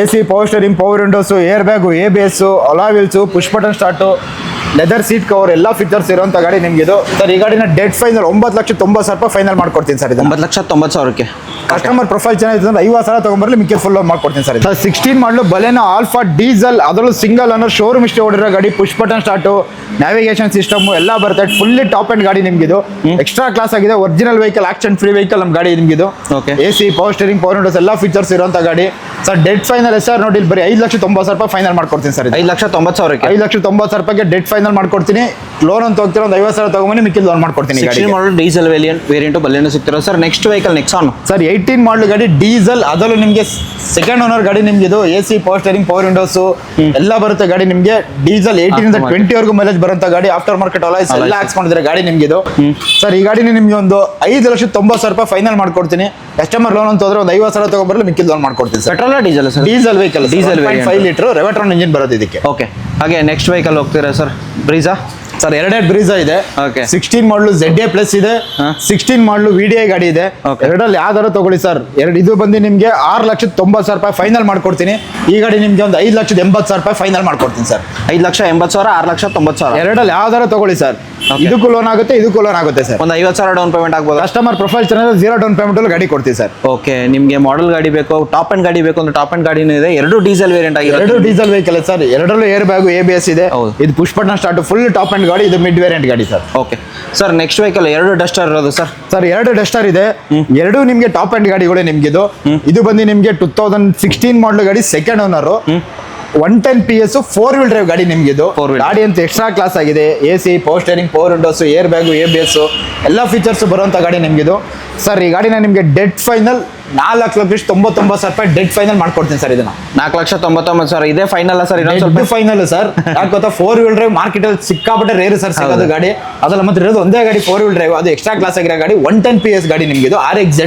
AC power steering, power windows, air bag, ABS, alloy wheels, push button start, leather seat cover ಎಲ್ಲ ಫೀಚರ್ಸ್ ಇರುವಂತ ಗಾಡಿ ನಿಮ್ಗಿದು. ಸರ್ ಈ ಗಾಡಿನ ಡೆಡ್ ಫೈನಲ್ 9,90,000 ಫೈನಲ್ ಮಾಡ್ಕೊಡ್ತೀನಿ ಸರ್. ಇದು 9,90,000 ಕಸ್ಟಮರ್ ಪ್ರೊಫೈಲ್ ಚೆನ್ನಾಗಿದೆ ಅಂದ್ರೆ 50,000 ತಗೊಂಡ್ಬರ್ಲಿ, ಮಿಕ್ಕಿ ಫುಲ್ ಲೋನ್ ಮಾಡ್ಕೊಡ್ತೀನಿ ಸರ್. 16 ಮಾಡಲು ಬಲೆನೋ ಆಲ್ಫಾ ಡೀಸೆಲ್, ಅದರಲ್ಲೂ ಸಿಂಗಲ್ ಓನರ್ ಶೋರೂಮ್ ಇಷ್ಟೇ ಓಡಿರೋ ಗಾಡಿ. Push button start, navigation system ಎಲ್ಲ ಬರುತ್ತೆ. ಫುಲ್ಲಿ ಟಾಪ್ ಅಂಡ್ ಗಾಡಿ ನಿಮ್ಗಿದು. ಎಕ್ಸ್ಟ್ರಾ ಕ್ಲಾಸ್ ಆಗಿದೆ. Original vehicle, action free vehicle ನಮ್ಮ ಗಾಡಿ ನಿಮ್ಗಿದು. AC power steering, power windows ಎಲ್ಲ ಫೀಚರ್ಸ್ ಇರುವಂತ ಗಾಡಿ ಸರ್. ಡೆಡ್ ಫೈನಲ್ SR ನೋಡಿ ಬರೀ 5,90,000 ಫೈನಲ್ ಮಾಡ್ಕೊಡ್ತೀನಿ ಸರ್. 5,90,000 5,90,000 ಡೆಡ್ ಫೈನಲ್ ಮಾಡ್ಕೊಡ್ತೀನಿ. ಲೋನ್ ಅಂತ ಹೋಗ್ತೀರಾ ಒಂದು 50,000 ತಗೊಂಬನ್ನಿ, ಮಿಕ್ಕಿ ಲೋನ್ ಮಾಡ್ಕೊಡ್ತೀನಿ. 16 ಮಾಡಲ್ ಡೀಸೆಲ್ ವೇರಿಯಂಟ್ ಬಲ್ಲೆನೋ ಸಿಗ್ತಿರೋ sir. Next vehicle Nexon sir 18 model ಗಾಡಿ ಡೀಸೆಲ್, ಅದರಲ್ಲೂ ನಿಮಗೆ ಸೆಕೆಂಡ್ ಓನರ್ ಗಾಡಿ ನಿಮ್ಗಿದು. AC power steering, power windows ಎಲ್ಲ ಬರುತ್ತೆ ಗಾಡಿ ನಿಮಗೆ. ಡೀಸೆಲ್ 18 ಇಂದ 20 ವರೆಗೂ ಮೈಲೇಜ್ ಬರುವಂತ ಗಾಡಿ. ಆಫ್ಟರ್ ಮಾರ್ಕೆಟ್ ಅಲಾಯ್ಸ್ ಎಲ್ಲ ಹಾಕ್ಸ್ಕೊಂಡಿದ್ರೆ ಗಾಡಿ ನಿಮ್ಗಿದು. ಸರ್ ಈ ಗಾಡಿನ ನಿಮ್ಗೆ ಒಂದು 5,90,000 ಫೈನಲ್ ಮಾಡ್ಕೊಡ್ತೀನಿ. ಕಸ್ಟಮರ್ ಲೋನ್ ಅಂತ ಹೋದ್ರೆ ಒಂದು 50,000 ತಗೊಂಡ್ಬರಲಿ, ಮಿಕ್ಕಿ ಲೋನ್ ಮಾಡ್ಕೊಡ್ತೀನಿ sir. Petrol diesel sir? Diesel vehicle, diesel 5 litre Revotron engine ಬರುತ್ತೆ ಇದಕ್ಕೆ. ಓಕೆ. ಹಾಗೆ ನೆಕ್ಸ್ಟ್ ವೆಹಿಕಲ್ ಹೋಗ್ತೀರಾ ಸರ್? ಬ್ರೀಜಾ ಸರ್ 2 ಬ್ರೀಜಾ ಇದೆ. 16 ಮಾಡಲು ZA ಪ್ಲಸ್ ಇದೆ. 16 ಮಾಡಲು VDI ಗಾಡಿ ಇದೆ. ಎರಡರಲ್ಲಿ ಯಾವ್ದಾರು ತಗೊಳ್ಳಿ ಸರ್. ಇದು ಬಂದು ನಿಮ್ಗೆ 6,90,000 ಫೈನಲ್ ಮಾಡ್ಕೊಡ್ತೀನಿ. ಈ ಗಾಡಿ ನಿಮ್ಗೆ ಒಂದು 5,80,000 ಫೈನಲ್ ಮಾಡ್ಕೊಡ್ತೀನಿ ಸರ್. 5,80,000, 6,90,000 ಎರಡಲ್ಲಿ ಯಾವ್ದಾರು ತಗೊಳ್ಳಿ ಸರ್. ಇದಕ್ಕೂ ಲೋನ್ ಆಗುತ್ತೆ, ಇದಕ್ಕೂ ಲೋನ್ ಆಗುತ್ತೆ ಸರ್. ಒಂದು 50,000 ಡೌನ್ ಪೇಮೆಂಟ್ ಆಗ್ಬೋದು. ಕಸ್ಟಮರ್ ಪ್ರೊಫೈಲ್ ಚೆನ್ನಾಗಿ 0 ಡೌನ್ ಪೇಮೆಂಟ್ ಅಲ್ಲಿ ಗಾಡಿ ಕೊಡ್ತೀವಿ ಸರ್. ಓಕೆ. ನಿಮಗೆ ಮಾಡೆಲ್ ಗಾಡಿ ಬೇಕು, ಟಾಪ್ ಅಂಡ್ ಗಾಡಿ ಬೇಕು ಅಂದ್ರೆ ಟಾಪ್ ಅಂಡ್ ಗಾಡಿನೂ ಇದೆ. ಎರಡು ಡೀಸೆಲ್ ವೇರಿಯಂಟ್ ಆಗಿದೆ. 2 ಡೀಸೆಲ್ ವೆಹಿಕಲ್ ಸರ್. ಎರಡರಲ್ಲೂ ಏರ್ ಬ್ಯಾಗು, ABS ಇದೆ. ಇದು push button start, full top and ಗಾಡಿ. ಇದು ಮಿಡ್ ವೇರಿಯಂಟ್ ಗಾಡಿ sir. Okay sir. Next vehicle 2 Duster ಇರೋದು ಸರ್. ಸರ್ 2 ಡಸ್ಟರ್ ಇದೆ. 2 ನಿಮ್ಗೆ ಟಾಪ್ ಅಂಡ್ ಗಾಡಿಗಳೇ ನಿಮ್ಗಿದು. ಇದು ಬಂದು ನಿಮ್ಗೆ 2016 ಮಾಡಲ್ ಗಾಡಿ, second owner, 110 PS 4 wheel drive ಗಾಡಿ ನಿಮ್ಗಿದು. ಗಾಡಿ ಅಂತ ಎಕ್ಸ್ಟ್ರಾ ಕ್ಲಾಸ್ ಆಗಿದೆ. AC power steering, power windows, air bag, ABS ಎಲ್ಲ ಫೀಚರ್ಸ್ ಬರುವಂತ ಗಾಡಿ ನಿಮ್ಗಿದು. ಸರ್ ಈ ಗಾಡಿನ ನಿಮ್ಗೆ ಡೆಡ್ ಫೈನಲ್ 4,99,000 ಡೆಡ್ ಫೈನಲ್ ಮಾಡ್ಕೊಡ್ತೀನಿ ಸರ್. ಇದನ್ನ 4,99,000 ಇದೇ ಫೈನಲ್ ಸರ್? ಇನ್ನೊಂದು ಸ್ವಲ್ಪ ಫೈನಲ್ ಸರ್. ಯಾಕೆ ಗೊತ್ತಾ, 4 ವೀಲ್ ಡ್ರೈವ್ ಮಾರ್ಕೆಟ್ ಅಲ್ಲಿ ಸಿಕ್ಕಾಪಟ್ಟೆ ರೇರ್ ಸರ್ ಸಿಗೋದು ಗಾಡಿ. ಅದಲ್ಲ ಮತ್ತೆ ಇರೋದು ಒಂದೇ ಗಾಡಿ 4 ವೀಲ್ ಡ್ರೈವ್, ಅದು ಎಕ್ಸ್ಟ್ರಾ ಕ್ಲಾಸ್ ಆಗಿರೋ ಗಾಡಿ. 110 PS ಗಾಡಿ ನಿಮ್ಗೆ. RXZ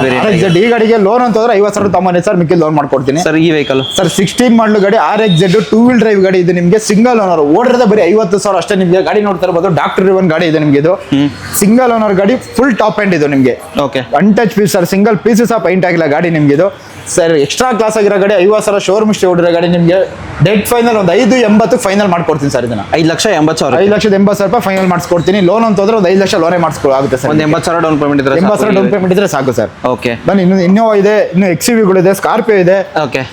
variant. ಈ ಗಾಡಿಗೆ ಲೋನ್ ಅಂತ ಹೋದ್ರೆ 50,000 ತಗೊಂಬನ್ನಿ ಸರ್, ಮಿಕ್ಕಿ ಲೋನ್ ಮಾಡ್ಕೊಡ್ತೀನಿ ಸರ್. ಈ ವೆಹಿಕಲ್ ಸರ್ 16 ಮಾಡಲ್ ಗಾಡಿ, RXZ 2 ವೀಲ್ ಡ್ರೈವ್ ಗಾಡಿ. ಇದು ನಿಮ್ಗೆ ಸಿಂಗಲ್ ಓನರ್, ಓಡಿರೋದೇ ಬರೀ 50,000 ಅಷ್ಟೇ. ನಿಮ್ಗೆ ಗಾಡಿ ನೋಡ್ತಾ ಇರಬಹುದು, ಡಾಕ್ಟರ್ ರಿವನ್ ಗಾಡಿ ಇದೆ ನಿಮ್ಗೆ. ಇದು ಸಿಂಗಲ್ ಓನರ್ ಗಾಡಿ, ಫುಲ್ ಟಾಪ್ ಎಂಡ್ ಇದು ನಿಮ್ಗೆ. Okay. Untouch piece sir, single pieces of paint ಆಗಿಲ್ಲ ಗಾಡಿ ನಿಮ್ಗೆ. ಇದು ಸರ್ ಎಕ್ಸ್ಟ್ರಾ ಕ್ಲಾಸ್ ಆಗಿರೋ ಗಾಡಿ. 50,000 ಶೋರೂಮ್ ಇಷ್ಟೇ ಓಡಿರೋ ಗಾಡಿ ನಿಮ್ಗೆ. ಡೆಡ್ ಫೈನಲ್ ಒಂದು 5,80,000 ಫೈನಲ್ ಮಾಡ್ಕೊಡ್ತೀನಿ ಸರ್. ಇದನ್ನ 5,80,000 5,80,000 ಫೈನಲ್ ಮಾಡಿಸ್ಕೊಡ್ತೀನಿ. ಲೋನ್ ಅಂತ ಹೋದ್ರೆ ಒಂದು 5 ಲಕ್ಷ ಲೋನೇ ಮಾಡಿಸ್ಕೊ ಆಗುತ್ತೆ ಸರ್. ಒಂದು 80,000 ಡೌನ್ ಪೇಮೆಂಟ್ ಇದ್ರೆ 80,000 ಡೌನ್ ಪೇಮೆಂಟ್ ಇದ್ರೆ ಸಾಕು ಸರ್. ಓಕೆ. ಬನ್ನಿ, ಇನ್ನು ಇನ್ನೋವಾ ಇದೆ, ಇನ್ನು XUV ಇದೆ, ಸ್ಕಾರ್ಪಿಯೋ ಇದೆ. ಓಕೆ.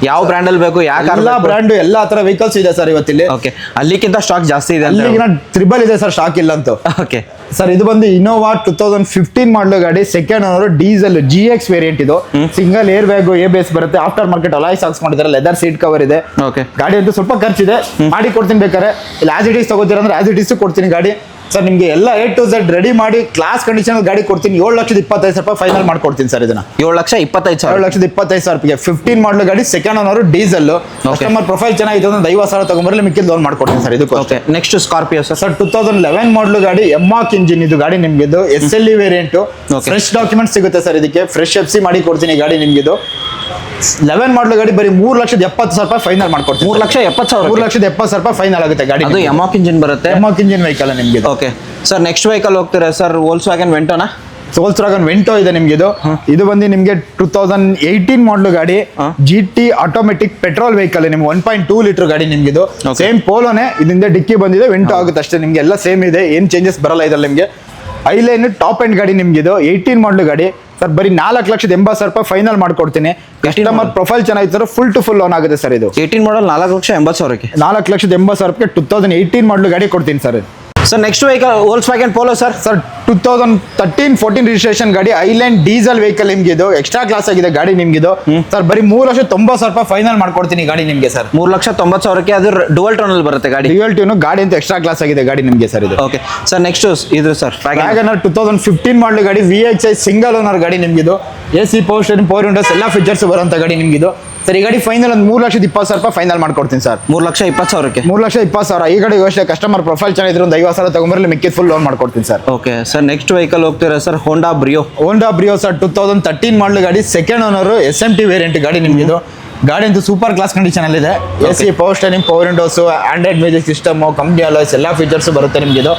ಯಾವ ಬ್ರ್ಯಾಂಡ್ ಅಲ್ಲಿ ಬೇಕು, ಎಲ್ಲ ಬ್ರ್ಯಾಂಡ್ ಎಲ್ಲಾ ತರ ವೆಹಿಕಲ್ಸ್ ಇದೆ ಸರ್ ಇವತ್ತಿಲ್ಲಿ. ಓಕೆ. ಅಲ್ಲಿಗಿಂತ ಸ್ಟಾಕ್ ಜಾಸ್ತಿ ಇದೆ. ಅಲ್ಲಿಗಿನ ಟ್ರಿಬಲ್ ಇದೆ ಸರ್, ಸ್ಟಾಕ್ ಇಲ್ಲ ಅಂತ. ಓಕೆ ಸರ್ ಇದು ಬಂದು ಇನೋವಾ 2015 ಮಾಡಲ್ ಗಾಡಿ, second owner, diesel GX variant. ಇದು ಸಿಂಗಲ್ ಏರ್ ಬ್ಯಾಗು, ABS ಬರುತ್ತೆ. ಆಫ್ಟರ್ ಮಾರ್ಕೆಟ್ ಅಲಾಯ್ಸ್ ಹಾಕ್ಸ್ಕೊಂಡಿದ್ದಾರೆ. ಲೆದರ್ ಸೀಟ್ ಕವರ್ ಇದೆ. ಓಕೆ. ಗಾಡಿ ಅಂತೂ ಸ್ವಲ್ಪ ಖರ್ಚಿದೆ, ಮಾಡಿ ಕೊಡ್ತೀನಿ ಬೇಕಾರೆ. ಇಲ್ಲ ಆಸ್ ಇಟ್ ಈಸ್ ತಗೋತೀರ ಅಂದ್ರೆ ಆಸ್ ಇಟ್ ಈಸ್ ಕೊಡ್ತೀನಿ ಗಾಡಿ ಸರ್. ನಿಮಗೆ ಎಲ್ಲ A to Z ರೆಡಿ ಮಾಡಿ ಕ್ಲಾಸ್ ಕಂಡೀಷನ್ ಗಾಡಿ ಕೊಡ್ತೀನಿ. 7,25,000 ಫೈನಲ್ ಮಾಡ್ಕೊಡ್ತೀನಿ ಸರ್. ಇದನ್ನ 7,25,000 7,25,000 15 ಮಾಡಲ್ ಗಾಡಿ, second owner, diesel. Customer profile ಚೆನ್ನಾಗಿದೆ ಅಂದ್ರೆ 50,000 ತಗೊಂಡ್ಬರಲಿ, ಮಿಕ್ಕಿದ ಲೋನ್ ಮಾಡ್ಕೊಡ್ತೀನಿ ಸರ್. ಇದಕ್ಕೆ ಓಕೆ. ನೆಕ್ಸ್ಟ್ ಸ್ಕಾರ್ಪಿಯೋ ಸರ್ 2011 ಮಾಡಲ್ ಗಾಡಿ, ಎಮ್ಮಾಕ್ ಇಂಜಿನ್. ಇದು ಗಾಡಿ ನಿಮ್ಗೆ ಇದು SLE ವೇರಿಯಂಟ್. ಫ್ರೆಶ್ ಡಾಕ್ಯುಮೆಂಟ್ ಸಿಗುತ್ತೆ ಸರ್ ಇದಕ್ಕೆ. ಫ್ರೆಶ್ FC ಮಾಡಿ ಕೊಡ್ತೀನಿ ಗಾಡಿ ನಿಮ್ಗೆ. ಇದು 11 ಮಾಡಲ್ ಗಾಡಿ, ಬರೀ 3,70,000 ಫೈನಲ್ ಮಾಡ್ಕೊಡ್ತೀನಿ. 3,70,000 3,70,000 ಫೈನಲ್ ಆಗುತ್ತೆ ಗಾಡಿ. ಅದು ಎಮಾಕ್ ಇಂಜಿನ್ ಬರುತ್ತೆ. ಎಮಾಕ್ ಇಂಜಿನ್ ವೆಹಿಕಲ್ ನಿಮ್ಗೆ. Okay sir. ನೆಕ್ಸ್ಟ್ ವೆಹಿಕಲ್ ಹೋಗ್ತೀರಾ ಸರ್? ವೋಲ್ಕ್ಸ್ವ್ಯಾಗನ್ ವೆಂಟೋನಾ? ವೋಲ್ಕ್ಸ್ವ್ಯಾಗನ್ ವೆಂಟೋ ಇದೆ ನಿಮ್ಗೆ. ಇದು ಬಂದು ನಿಮ್ಗೆ 2018 ಮಾಡಲ್ ಗಾಡಿ, GT ಆಟೋಮೆಟಿಕ್ ಪೆಟ್ರೋಲ್ ವೆಹಿಕಲ್ ನಿಮ್ಗೆ. 1.2 ಲೀಟರ್ ಗಾಡಿ ನಿಮ್ಗೆ. ಇದು ಸೇಮ್ ಪೋಲೋನೆ, ಇದರಿಂದ ಡಿಕ್ಕಿ ಬಂದಿದೆ, ವೆಂಟೋ ಆಗುತ್ತೆ ಅಷ್ಟೇ ನಿಮ್ಗೆ. ಎಲ್ಲ ಸೇಮ್ ಇದೆ, ಏನ್ ಚೇಂಜಸ್ ಬರಲ್ಲ ಇದ್ರಲ್ಲಿ ನಿಮ್ಗೆ. ಐಲೈನ್ ಟಾಪ್ ಎಂಡ್ ಗಾಡಿ ನಿಮ್ಗೆ. ಇದು 18 ಮಾಡಲ್ ಗಾಡಿ ಸರ್. ಬರೀ 4,80,000 ಫೈನಲ್ ಮಾಡ್ಕೊಡ್ತೀನಿ. ಕಸ್ಟಮರ್ ಪ್ರೊಫೈಲ್ ಚೆನ್ನಾಗಿತ್ತು, ಫುಲ್ ಟು ಫುಲ್ ಲೋನ್ ಆಗುತ್ತೆ ಸರ್. ಇದು 18 ಮಾಡಲ್ 4,80,000 4,80,000 2018 ಮಾಡಲ್ ಗಾಡಿ ಕೊಡ್ತೀನಿ sir. Sir next vehicle Volkswagen Polo sir. Sir 2013-14 registration ಗಾಡಿ, ಐಲ್ಯಾಂಡ್ ಡೀಸೆಲ್ ವೆಹಿಕಲ್ ನಿಮ್ಗೆ ಇದು, ಎಕ್ಸ್ಟ್ರಾ ಕ್ಲಾಸ್ ಆಗಿದೆ ಗಾಡಿ ನಿಮ್ಗೆ ಇದು. ಸರ್ ಬರೀ 3,90,000 ರೂಪಾಯಿ ಫೈನಲ್ ಮಾಡ್ಕೊಡ್ತೀನಿ ಗಾಡಿ ನಿಮ್ಗೆ ಸರ್. 3,90,000ಕ್ಕೆ ಅದು ಡುವಲ್ ಟೋನ್ ಅಲ್ಲಿ ಬರುತ್ತೆ ಗಾಡಿ. ಡ್ಯುಯಲ್ ಟ್ಯೂನ್ ಗಾಡಿ ಅಂತ ಎಕ್ಸ್ಟ್ರಾ ಕ್ಲಾಸ್ ಆಗಿದೆ ಗಾಡಿ ನಿಮ್ಗೆ ಸರ್ ಇದು. ಓಕೆ ಸರ್ ನೆಕ್ಸ್ಟ್ ಇದು ಸರ್ ವ್ಯಾಗನರ್ 2015 ಮಾಡಲ್ ಗಾಡಿ, VXI ಸಿಂಗಲ್ ಓನರ್ ಗಾಡಿ ನಿಮ್ಗಿದು. AC power steering, power windows ಎಲ್ಲ ಫೀಚರ್ಸ್ ಬರುವಂತ ಗಾಡಿ ನಿಮ್ಗಿದು. ಸರ್ ಈ ಗಾಡಿ ಫೈನಲ್ ಒಂದು 3,20,000 ರೂಪಾಯಿ ಫೈನಲ್ ಮಾಡ್ಕೊಡ್ತೀನಿ ಸರ್. 3,20,000ಕ್ಕೆ 3,20,000. ಈ ಗಾಡಿ ಅಷ್ಟೇ ಕಸ್ಟಮರ್ ಪ್ರೊಫೈಲ್ ಚೆನ್ನಾಗಿದ್ರೆ ಒಂದು 50,000 ತಗೊಂಡ್ಬರಲಿ, ಮಿಕ್ಕಿದ ಫುಲ್ ಲೋನ್ ಮಾಡ್ಕೊಡ್ತೀನಿ sir. Okay sir next vehicle ಹೋಗ್ತೀರಾ ಸರ್ ಹೋಂಡಾ ಬ್ರಿಯೋ. ಸರ್ 2013 ಮಾಡಲ್ ಗಾಡಿ, ಸೆಕೆಂಡ್ ಓನರ್, SMT ವೇರಿಯಂಟ್ ಗಾಡಿ ನಿಮ್ಗಿದು. ಗಾಡಿ ಅಂತೂ ಸೂಪರ್ ಕ್ಲಾಸ್ ಕಂಡೀಷನ್ ಅಲ್ಲಿ ಇದೆ. AC power steering, power Windows, Android music system, company alloys ಎಲ್ಲ ಫೀಚರ್ಸ್ ಬರುತ್ತೆ ನಿಮ್ಗಿದು.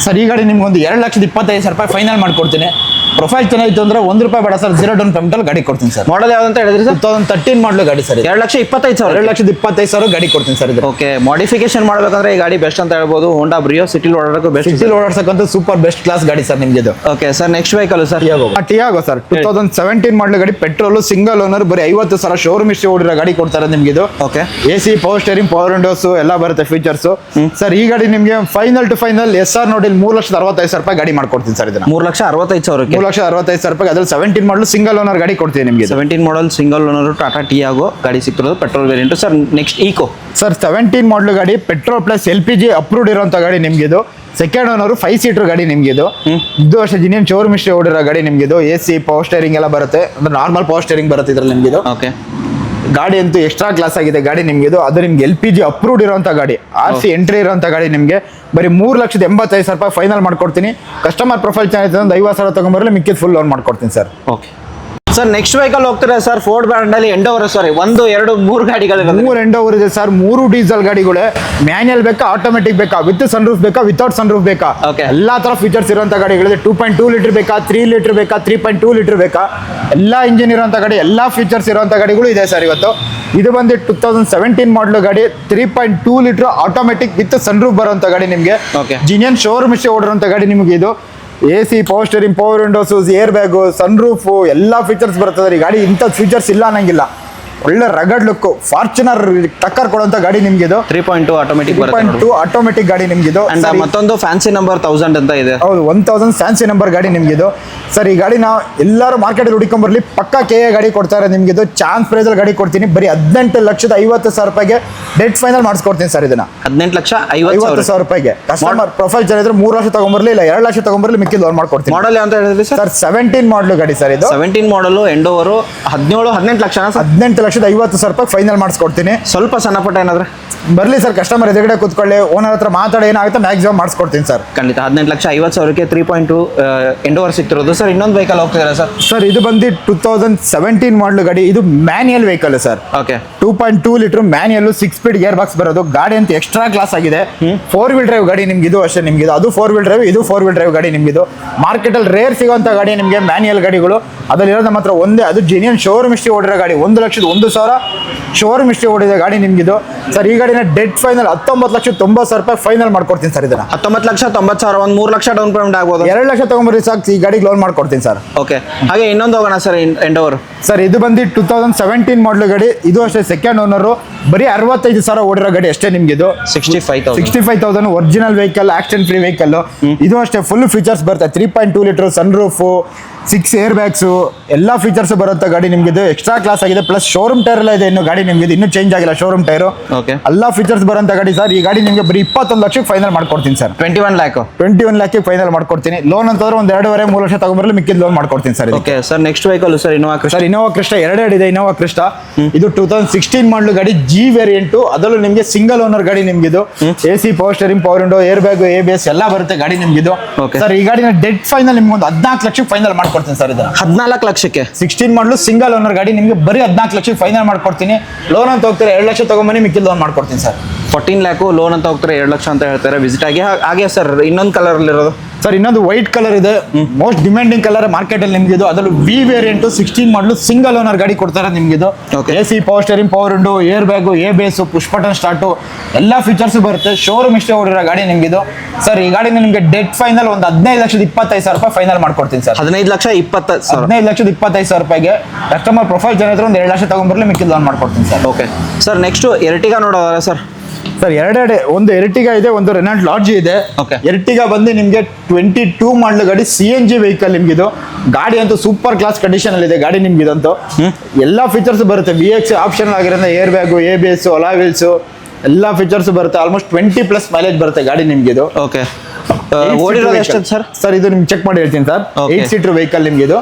ಸರ್ ಈ ಗಾಡಿ ನಿಮ್ಗೆ ಒಂದು 2,25,000 ರೂಪಾಯಿ ಫೈನಲ್ ಮಾಡ್ಕೊಡ್ತೀನಿ. ಪ್ರೊಫೈಲ್ ಚೆನ್ನಾಗಿತ್ತು ಅಂದ್ರೆ ₹1 ಬೇಡ ಸರ್, 0 ಡೌನ್ ಪೇಮೆಂಟ್ ಗಾಡಿ ಕೊಡ್ತೀನಿ ಸರ್. ಮಾಡಲ್ ಯಾವ್ದಂತ ಹೇಳಿದ್ರಿ ಸರ್? 2013 ಮಾಡಲ್ ಗಾಡಿ ಸರ್. 2,25,000. 2,25,000 ಗಾಡಿ ಕೊಡ್ತೀನಿ ಸರ್ ಇದು. ಓಕೆ ಮಾಡಿಫಿಕೇಶನ್ ಮಾಡ್ಬೇಕಂದ್ರೆ ಈ ಗಾಡಿ ಬೆಸ್ಟ್ ಅಂತ ಹೇಳ್ಬೋದು. ಹೋಂಡಾ ಬ್ರಿಯೋ ಸಿಟಿಲಿ ಓಡಾಡೋಕೆ ಬೆಸ್ಟ್. ಸಿಟಿಲಿ ಓಡಾಡ್ಸಕ್ಕಂತ ಸೂಪರ್ ಬೆಸ್ಟ್ ಕ್ಲಾಸ್ ಗಾಡಿ ಸರ್ ನಿಮ್ಗೆ ಇದು. Okay sir next vehicle sir Tiago sir 2017 model ಗಾಡಿ, ಪೆಟ್ರೋಲ್, ಸಿಂಗಲ್ ಓನರ್, ಬರೀ 50,000 ಶೋರೂಮ್ ಇಷ್ಟು ಓಡಿರೋ ಗಾಡಿ ಕೊಡ್ತಾರೆ ನಿಮ್ಗೆ ಇದು. Okay AC power steering, power windows ಎಲ್ಲ ಬರುತ್ತೆ ಫೀಚರ್ಸ್. ಸರ್ ಈ ಗಾಡಿ ನಿಮ್ಗೆ ಫೈನಲ್ ಟು ಫೈನಲ್ SR ನೋಡಿ 3,65,000 ರೂಪಾಯಿ ಗಾಡಿ ಮಾಡ್ಕೊಡ್ತೀನಿ ಸರ್ ಇದನ್ನ. 3,65,000ಕ್ಕೆ 3,65,000 ರೂಪಾಯಿ. ಅದ್ರಲ್ಲಿ 17 ಮಾಡಲ್ ಸಿಂಗಲ್ ಓನರ್ ಗಾಡಿ ಕೊಡ್ತೀನಿ ನಿಮಗೆ. 17 model single owner Tata Tiago ಗಾಡಿ ಸಿಕ್ತಿರೋದು petrol variant. Sir next Eeco sir 17 model ಗಾಡಿ, ಪೆಟ್ರೋಲ್ ಪ್ಲಸ್ LPG ಅಪ್ರೂವ್ಡ್ ಇರುವಂತ ಗಾಡಿ ನಿಮ್ಗೆ ಇದು. ಸೆಕೆಂಡ್ ಓನರ್, 5 ಸೀಟರ್ ಗಾಡಿ ನಿಮ್ಗೆ ಇದು. ಇದು ಅಷ್ಟೇ ಜಿನಿಯನ್ ಶೋರೂಮ್ ಇಷ್ಟೇ ಓಡಿರೋ ಗಾಡಿ ನಿಮ್ಗೆ ಇದು. AC ಪವರ್ ಸ್ಟೇರಿಂಗ್ ಎಲ್ಲ ಬರುತ್ತೆ, ಅಂದ್ರೆ ನಾರ್ಮಲ್ ಪವರ್ ಸ್ಟೇರಿಂಗ್ ಬರುತ್ತೆ ಇದ್ರಲ್ಲಿ ನಿಮ್ಗೆ ಇದು. ಓಕೆ ಗಾಡಿ ಅಂತೂ ಎಕ್ಸ್ಟ್ರಾ ಕ್ಲಾಸ್ ಆಗಿದೆ ಗಾಡಿ ನಿಮ್ಗೆ ಇದು. ಅದು ನಿಮ್ಗೆ LPG ಅಪ್ರೂವ್ಡ್ ಇರುವಂತ ಗಾಡಿ, RC ಎಂಟ್ರಿ ಇರುವಂತ ಗಾಡಿ ನಿಮ್ಗೆ ಬರೀ 3,85,000 ರೂಪಾಯಿ ಫೈನಲ್ ಮಾಡ್ಕೊಡ್ತೀನಿ. ಕಸ್ಟಮರ್ ಪ್ರೊಫೈಲ್ ಚೆನ್ನಾಗಿದೆ ಒಂದು 50,000 ತಗೊಂಡ್ಬರಲಿ, ಮಿಕ್ಕಿದ ಫುಲ್ ಲೋನ್ ಮಾಡ್ಕೊಡ್ತೀನಿ sir. Okay sir next vehicle ಹೋಗ್ತಾರೆ ಸರ್ ಫೋರ್ಡ್ ಬ್ರ್ಯಾಂಡ್ ಅಲ್ಲಿ ಎಂಡೋವರ್. ಸಾರಿ 1, 2, 3 ಗಾಡಿಗಳು. 3 ಎಂಡೋವರ್ ಇದೆ ಸರ್. 3 ಡೀಸೆಲ್ ಗಾಡಿಗಳೇ. ಮ್ಯಾನ್ಯಲ್ ಬೇಕಾ, ಆಟೋಮೆಟಿಕ್ ಬೇಕಾ, ವಿತ್ ಸನ್ ರೂಫ್ ಬೇಕಾ, ವಿತೌಟ್ ಸನ್ ರೂಫ್ ಬೇಕಾ, ಎಲ್ಲಾ ತರ ಫೀಚರ್ಸ್ ಇರುವಂತ ಗಾಡಿಗಳಿದೆ. 2.2 ಲೀಟರ್ ಬೇಕಾ, 3 ಲೀಟರ್ ಬೇಕಾ, 3.2 ಲೀಟರ್ ಬೇಕಾ, ಎಲ್ಲಾ ಇಂಜಿನ್ ಇರುವಂತ ಗಾಡಿ, ಎಲ್ಲಾ ಫೀಚರ್ಸ್ ಇರುವಂತ ಗಾಡಿಗಳು ಇದೆ ಸರ್ ಇವತ್ತು. ಇದು ಬಂದು 2017 ಮಾಡಲ್ ಗಾಡಿ, 3.2 litre automatic with sunroof ಬರುವಂತ ಗಾಡಿ ನಿಮ್ಗೆ. ಜಿನಿಯನ್ ಶೋರೂಮ್ ಇಷ್ಟೇ ಓಡಿರುವಂತ ಗಾಡಿ ನಿಮ್ಗೆ ಇದು. AC power steering, power windows, air bag, sunroof ಎಲ್ಲಾ ಫೀಚರ್ಸ್ ಬರ್ತದೆ. ಈ ಗಾಡಿ ಇಂಥ ಫೀಚರ್ಸ್ ಇಲ್ಲ ಅನ್ನಂಗಿಲ್ಲ. ಒಳ್ಳೆ ರಗಡ್ ಲುಕ್, ಫಾರ್ಚುನರ್ ಟಕ್ಕರ್ ಕೊಡುವಂತ ಗಾಡಿ ನಿಮ್ಗೆ ಇದು. 3.2 ಆಟೋಮೆಟಿಕ್ 3.2 ಆಟೋಮೆಟಿಕ್ ಗಾಡಿ ನಿಮ್ಗೆ ಇದು. ಮತ್ತೊಂದು ಫ್ಯಾನ್ಸಿ ನಂಬರ್ 1000 ಅಂತ ಇದೆ. ಹೌದು, 1000 ಫ್ಯಾನ್ಸಿ ನಂಬರ್ ಗಾಡಿ ನಿಮ್ಗೆ ಇದು. ಸರ್ ಈ ಗಾಡಿ ನಾವು ಎಲ್ಲರೂ ಮಾರ್ಕೆಟ್ ಅಲ್ಲಿ ಹುಡುಕೊಂಡ್ ಬರ್ಲಿ, ಪಕ್ಕಾ KA ಗಾಡಿ ಕೊಡ್ತಾರೆ ನಿಮ್ಗೆ ಇದು. ಚಾನ್ಸ್ ಪ್ರೈಸ್ ಅಲ್ಲಿ ಗಾಡಿ ಕೊಡ್ತೀನಿ. ಬರೀ 18,50,000 ರೂಪಾಯಿಗೆ ಡೆಟ್ ಫೈನಲ್ ಮಾಡಿಸ್ಕೊಡ್ತೀನಿ ಸರ್ ಇದನ್ನ. 18,50,000 ರೂಪಾಯಿಗೆ. ಕಸ್ಟಮರ್ ಪ್ರೊಫೈಲ್ ಚೆನ್ನಾಗಿದ್ರೆ 3 ಲಕ್ಷ ತಗೊಂಡ್ಬರ್ಲಿ, ಇಲ್ಲ 2 ಲಕ್ಷ ತಗೊಂಡ್ಬರ್ಲಿ, ಮಿಕ್ಕಿ ಲೋನ್ ಮಾಡ್ಕೊಡ್ತೀನಿ. ಮಾಡಲ್ ಅಂತ ಹೇಳಿದ್ರಿ ಸರ್? 17 ಮಾಡಲ್ ಗಾಡಿ ಸರ್ ಇದು. 17 ಮಾಡಲ್ ಎಂಡೋವರ್ 18 ಲಕ್ಷ. 18,50,000 ರೂಪಾಯಿ ಫೈನಲ್ ಮಾಡಿಸ್ಕೊಡ್ತೀನಿ. ಸ್ವಲ್ಪ ಸಣ್ಣ ಪುಟ್ಟ ಏನಾದ್ರೆ ಬರ್ಲಿ ಸರ್, ಕಸ್ಟಮರ್ ಎದುರುಗಡೆ ಕೂತ್ಕೊಳ್ಳಿ, ಓನರ್ ಹತ್ರ ಮಾತಾಡಿ ಏನಾಗುತ್ತೆ ಮ್ಯಾಕ್ಸಿಮಮ್ ಮಾಡಿಸ್ಕೊಡ್ತೀನಿ ಸರ್. ಖಂಡಿತ 18,50,000ಕ್ಕೆ 3.2 ಎಂಡೋವರ್ ಸಿಗ್ತಿರೋದು. ಸರ್ ಇನ್ನೊಂದು ವೆಹಿಕಲ್ ಹೋಗ್ತಿದ್ದಾರೆ ಸರ್. ಸರ್ ಇದು ಬಂದು 2017 ಮಾಡಲ್ ಗಾಡಿ, ಇದು manual vehicle sir. Okay 2.2 litre manual, 6 speed gear box ಬರೋದು ಗಾಡಿ ಅಂತ ಎಕ್ಸ್ಟ್ರಾ ಕ್ಲಾಸ್ ಆಗಿದೆ. 4 ವೀಲ್ ಡ್ರೈವ್ ಗಾಡಿ ನಿಮ್ಗೆ ಇದು ಅಷ್ಟೇ ನಿಮ್ಗೆ. ಅದು 4 ವೀಲ್ ಡ್ರೈವ್, ಇದು 4 ವೀಲ್ ಡ್ರೈವ್ ಗಾಡಿ ನಿಮ್ಗೆ ಇದು. ಮಾರ್ಕೆಟ್ ಅಲ್ಲಿ ರೇರ್ ಸಿಗುವಂತ ಗಾಡಿ ನಿಮ್ಗೆ ಮ್ಯಾನ್ಯಲ್ ಗಾಡಿಗಳು. ಅದ್ರಲ್ಲಿ ಇರೋದು ಮಾತ್ರ ಒಂದೇ, ಅದು ಜಿನಿಯನ್ ಶೋರೂಮ್ ಇಷ್ಟೇ ಓಡಿರೋ ಗಾಡಿ. 1,01,000 ಶೋರೂಮ್ ಇಷ್ಟೇ ಓಡಿದೆ ಗಾಡಿ ನಿಮ್ಗಿದು. ಸರ್ ಈ ಗಾಡಿನ ಡೆಡ್ ಫೈನಲ್ 19,90,000 ರೂಪಾಯಿ ಫೈನಲ್ ಮಾಡ್ಕೊಡ್ತೀನಿ ಸರ್ ಇದನ್ನ. 19,90,000, ಒಂದು 3 ಲಕ್ಷ ಡೌನ್ ಪೇಮೆಂಟ್ ಆಗ್ಬೋದು. 2 ಲಕ್ಷ ತಗೊಂಡ್ಬರ್ರಿ ಸಾಕು, ಈ ಗಾಡಿಗೆ ಲೋನ್ ಮಾಡ್ಕೊಡ್ತೀನಿ ಸರ್. ಓಕೆ ಹಾಗೆ ಇನ್ನೊಂದು ಹೋಗೋಣ ಸರ್ ಎಂಡೋವರ್. ಸರ್ ಇದು ಬಂದು 2017 ಮಾಡಲ್ ಗಾಡಿ, ಇದು ಅಷ್ಟೇ ಸೆಕೆಂಡ್ ಓನರ್, ಬರೀ 65,000 ಓಡಿರೋ ಗಾಡಿ ಅಷ್ಟೇ ನಿಮ್ಗೆ ಇದು. 65,000 original vehicle, accident free vehicle. ಇದು ಅಷ್ಟೇ ಫುಲ್ ಫೀಚರ್ಸ್ ಬರುತ್ತೆ. 3.2 litre, sunroof, 6 air bags, ಎಲ್ಲ ಫೀಚರ್ಸ್ ಬರುತ್ತೆ ಗಾಡಿ ನಿಮ್ಗೆ ಇದು. ಎಕ್ಸ್ಟ್ರಾ ಕ್ಲಾಸ್ ಆಗಿದೆ, ಪ್ಲಸ್ ಶೋರೂಮ್ ಟೈರ್ ಎಲ್ಲ ಇದೆ ಇನ್ನು ಗಾಡಿ ನಿಮ್ಗೆ. ಇನ್ನೂ ಚೇಂಜ್ ಆಗಿಲ್ಲ ಶೋರೂಮ್ ಟೈರು. ಎಲ್ಲ ಫೀಚರ್ಸ್ ಬರೋಂಥ ಗಾಡಿ ಸರ್. ಈ ಗಾಡಿ ನಿಮ್ಗೆ ಬರೀ 21 ಲಕ್ಷಕ್ಕೆ ಫೈನಲ್ ಮಾಡ್ಕೊಡ್ತೀನಿ ಸರ್. 21 ಲ್ಯಾಕಿಗೆ ಫೈನಲ್ ಮಾಡ್ಕೊಡ್ತೀನಿ. ಲೋನ್ ಅಂತಂದ್ರೆ ಒಂದು 2.5-3 ಲಕ್ಷ ತಗೊಂಡ್ಬರಲಿ, ಮಿಕ್ಕಿದ ಲೋನ್ ಮಾಡ್ಕೊಡ್ತೀನಿ sir. Okay sir next vehicle sir Innova Crysta. Sir Innova Crysta 2 ಇದೆ. ಇನೋವಾ ಕ್ರಿಸ್ಟಾ ಇದು 2016 ಮಾಡಲ್ ಗಾಡಿ, G ವೇರಿಯಂಟ್. ಅದರಲ್ಲೂ ನಿಮ್ಗೆ ಸಿಂಗಲ್ ಓನರ್ ಗಾಡಿ ನಿಮ್ಗೆ ಇದು. AC power steering, power window, air bag, ABS ಎಲ್ಲ ಬರುತ್ತೆ ಗಾಡಿ ನಿಮ್ಗೆ ಇದು. ಸರ್ ಈ ಗಾಡಿನ ಡೆಡ್ ಫೈನಲ್ ನಿಮ್ಗೆ ಒಂದು 14 ಲಕ್ಷಕ್ಕೆ ಫೈನಲ್ ಮಾಡ್ಕೊಡ್ತೀನಿ ಸರ್ ಇದನ್ನ. 14 ಲಕ್ಷಕ್ಕೆ 16 ಮಾಡಲು ಸಿಂಗಲ್ ಓನರ್ ಗಾಡಿ ನಿಮ್ಗೆ ಬರೀ 14 ಲಕ್ಷಕ್ಕೆ ಫೈನಲ್ ಮಾಡ್ಕೊಡ್ತೀನಿ. ಲೋನ್ ಅಂತ ಹೋಗ್ತಾರೆ 2 ಲಕ್ಷ ತಗೊಂಬನ್ನಿ, ಮಿಕ್ಕಿದ ಲೋನ್ ಮಾಡ್ಕೊಡ್ತೀನಿ ಸರ್. 14 ಲ್ಯಾಕ್ ಲೋನ್ ಅಂತ ಹೋಗ್ತಾರೆ, 2 ಲಕ್ಷ ಅಂತ ಹೇಳ್ತಾರೆ. ವಿಸಿಟ್ ಆಗಿ. ಹಾಗೆ ಸರ್ ಇನ್ನೊಂದು ಕಲರ್ ಅಲ್ಲಿ ಇರೋದು ಸರ್, ಇನ್ನೊಂದು ವೈಟ್ ಕಲರ್ ಇದೆ, ಮೋಸ್ಟ್ ಡಿಮ್ಯಾಂಡಿಂಗ್ ಕಲರ್ ಮಾರ್ಕೆಟ್ ಅಲ್ಲಿ ನಿಮ್ಗೆ ಇದು. ಅದರಲ್ಲೂ V ವೇರಿಯಂಟ್ 16 ಮಾಡಲು ಸಿಂಗಲ್ ಓನರ್ ಗಾಡಿ ಕೊಡ್ತಾರೆ ನಿಮ್ಗೆ ಇದು. AC power steering, power window, air bag, ABS, push button start ಎಲ್ಲ ಫೀಚರ್ಸ್ ಬರುತ್ತೆ. ಶೋರೂಮ್ ಇಷ್ಟೇ ಓಡಿರೋ ಗಾಡಿ ನಿಮ್ಗೆ ಇದು. ಸರ್ ಈ ಗಾಡಿನ ನಿಮ್ಗೆ ಡೆಡ್ ಫೈನಲ್ ಒಂದು 15,25,000 ರೂಪಾಯಿ ಫೈನಲ್ ಮಾಡ್ಕೊಡ್ತೀನಿ ಸರ್. 15,25,000 ರೂಪಾಯಿಗೆ ಕಸ್ಟಮರ್ ಪ್ರೊಫೈಲ್ ಜನ ಒಂದು 2 ಲಕ್ಷ ತಗೊಂಡ್ಬರ್ಲಿ, ಮಿಕ್ಕಿದ ಲೋನ್ ಮಾಡ್ಕೊಡ್ತೀನಿ sir. Okay sir next Ertiga ನೋಡೋದಾರೆ ಸರ್. ಸರ್ ಎರಡೆರಡೆ, ಒಂದು ಎರ್ಟಿಗಾ ಇದೆ, ಒಂದು ರೆನಾಲ್ಟ್ ಲಾಡ್ಜ್ ಇದೆ. Okay. ಎರ್ಟಿಗಾ ಬಂದು ನಿಮಗೆ 22 ಮಾಡಲ್ ಗಾಡಿ, CNG ವೆಹಿಕಲ್ ನಿಮ್ಗಿದು. ಗಾಡಿ ಅಂತೂ ಸೂಪರ್ ಕ್ಲಾಸ್ ಕಂಡೀಷನ್ ಅಲ್ಲಿ ಇದೆ ಗಾಡಿ ನಿಮ್ಗಿದಂತೂ. ಎಲ್ಲಾ ಫೀಚರ್ಸ್ ಬರುತ್ತೆ, VX ಆಪ್ಷನ್ ಆಗಿರೋದ್ರಿಂದ ಏರ್ ಬ್ಯಾಗು, ABS, ಅಲಾ ವೀಲ್ಸ್ ಎಲ್ಲಾ ಫೀಚರ್ಸ್ ಬರುತ್ತೆ. ಆಲ್ಮೋಸ್ಟ್ 20+ ಮೈಲೇಜ್ ಬರುತ್ತೆ ಗಾಡಿ ನಿಮ್ಗಿದು. ಓಕೆ, ಓಡಿರೋದು ಎಷ್ಟು ಸರ್? ಸರ್ ಇದು ನಿಮ್ಗೆ ಚೆಕ್ ಮಾಡಿ ಹೇಳ್ತೀನಿ ಸರ್. Okay. 8 ಸೀಟರ್ ವೆಹಿಕಲ್ ನಿಮ್ಗಿದು.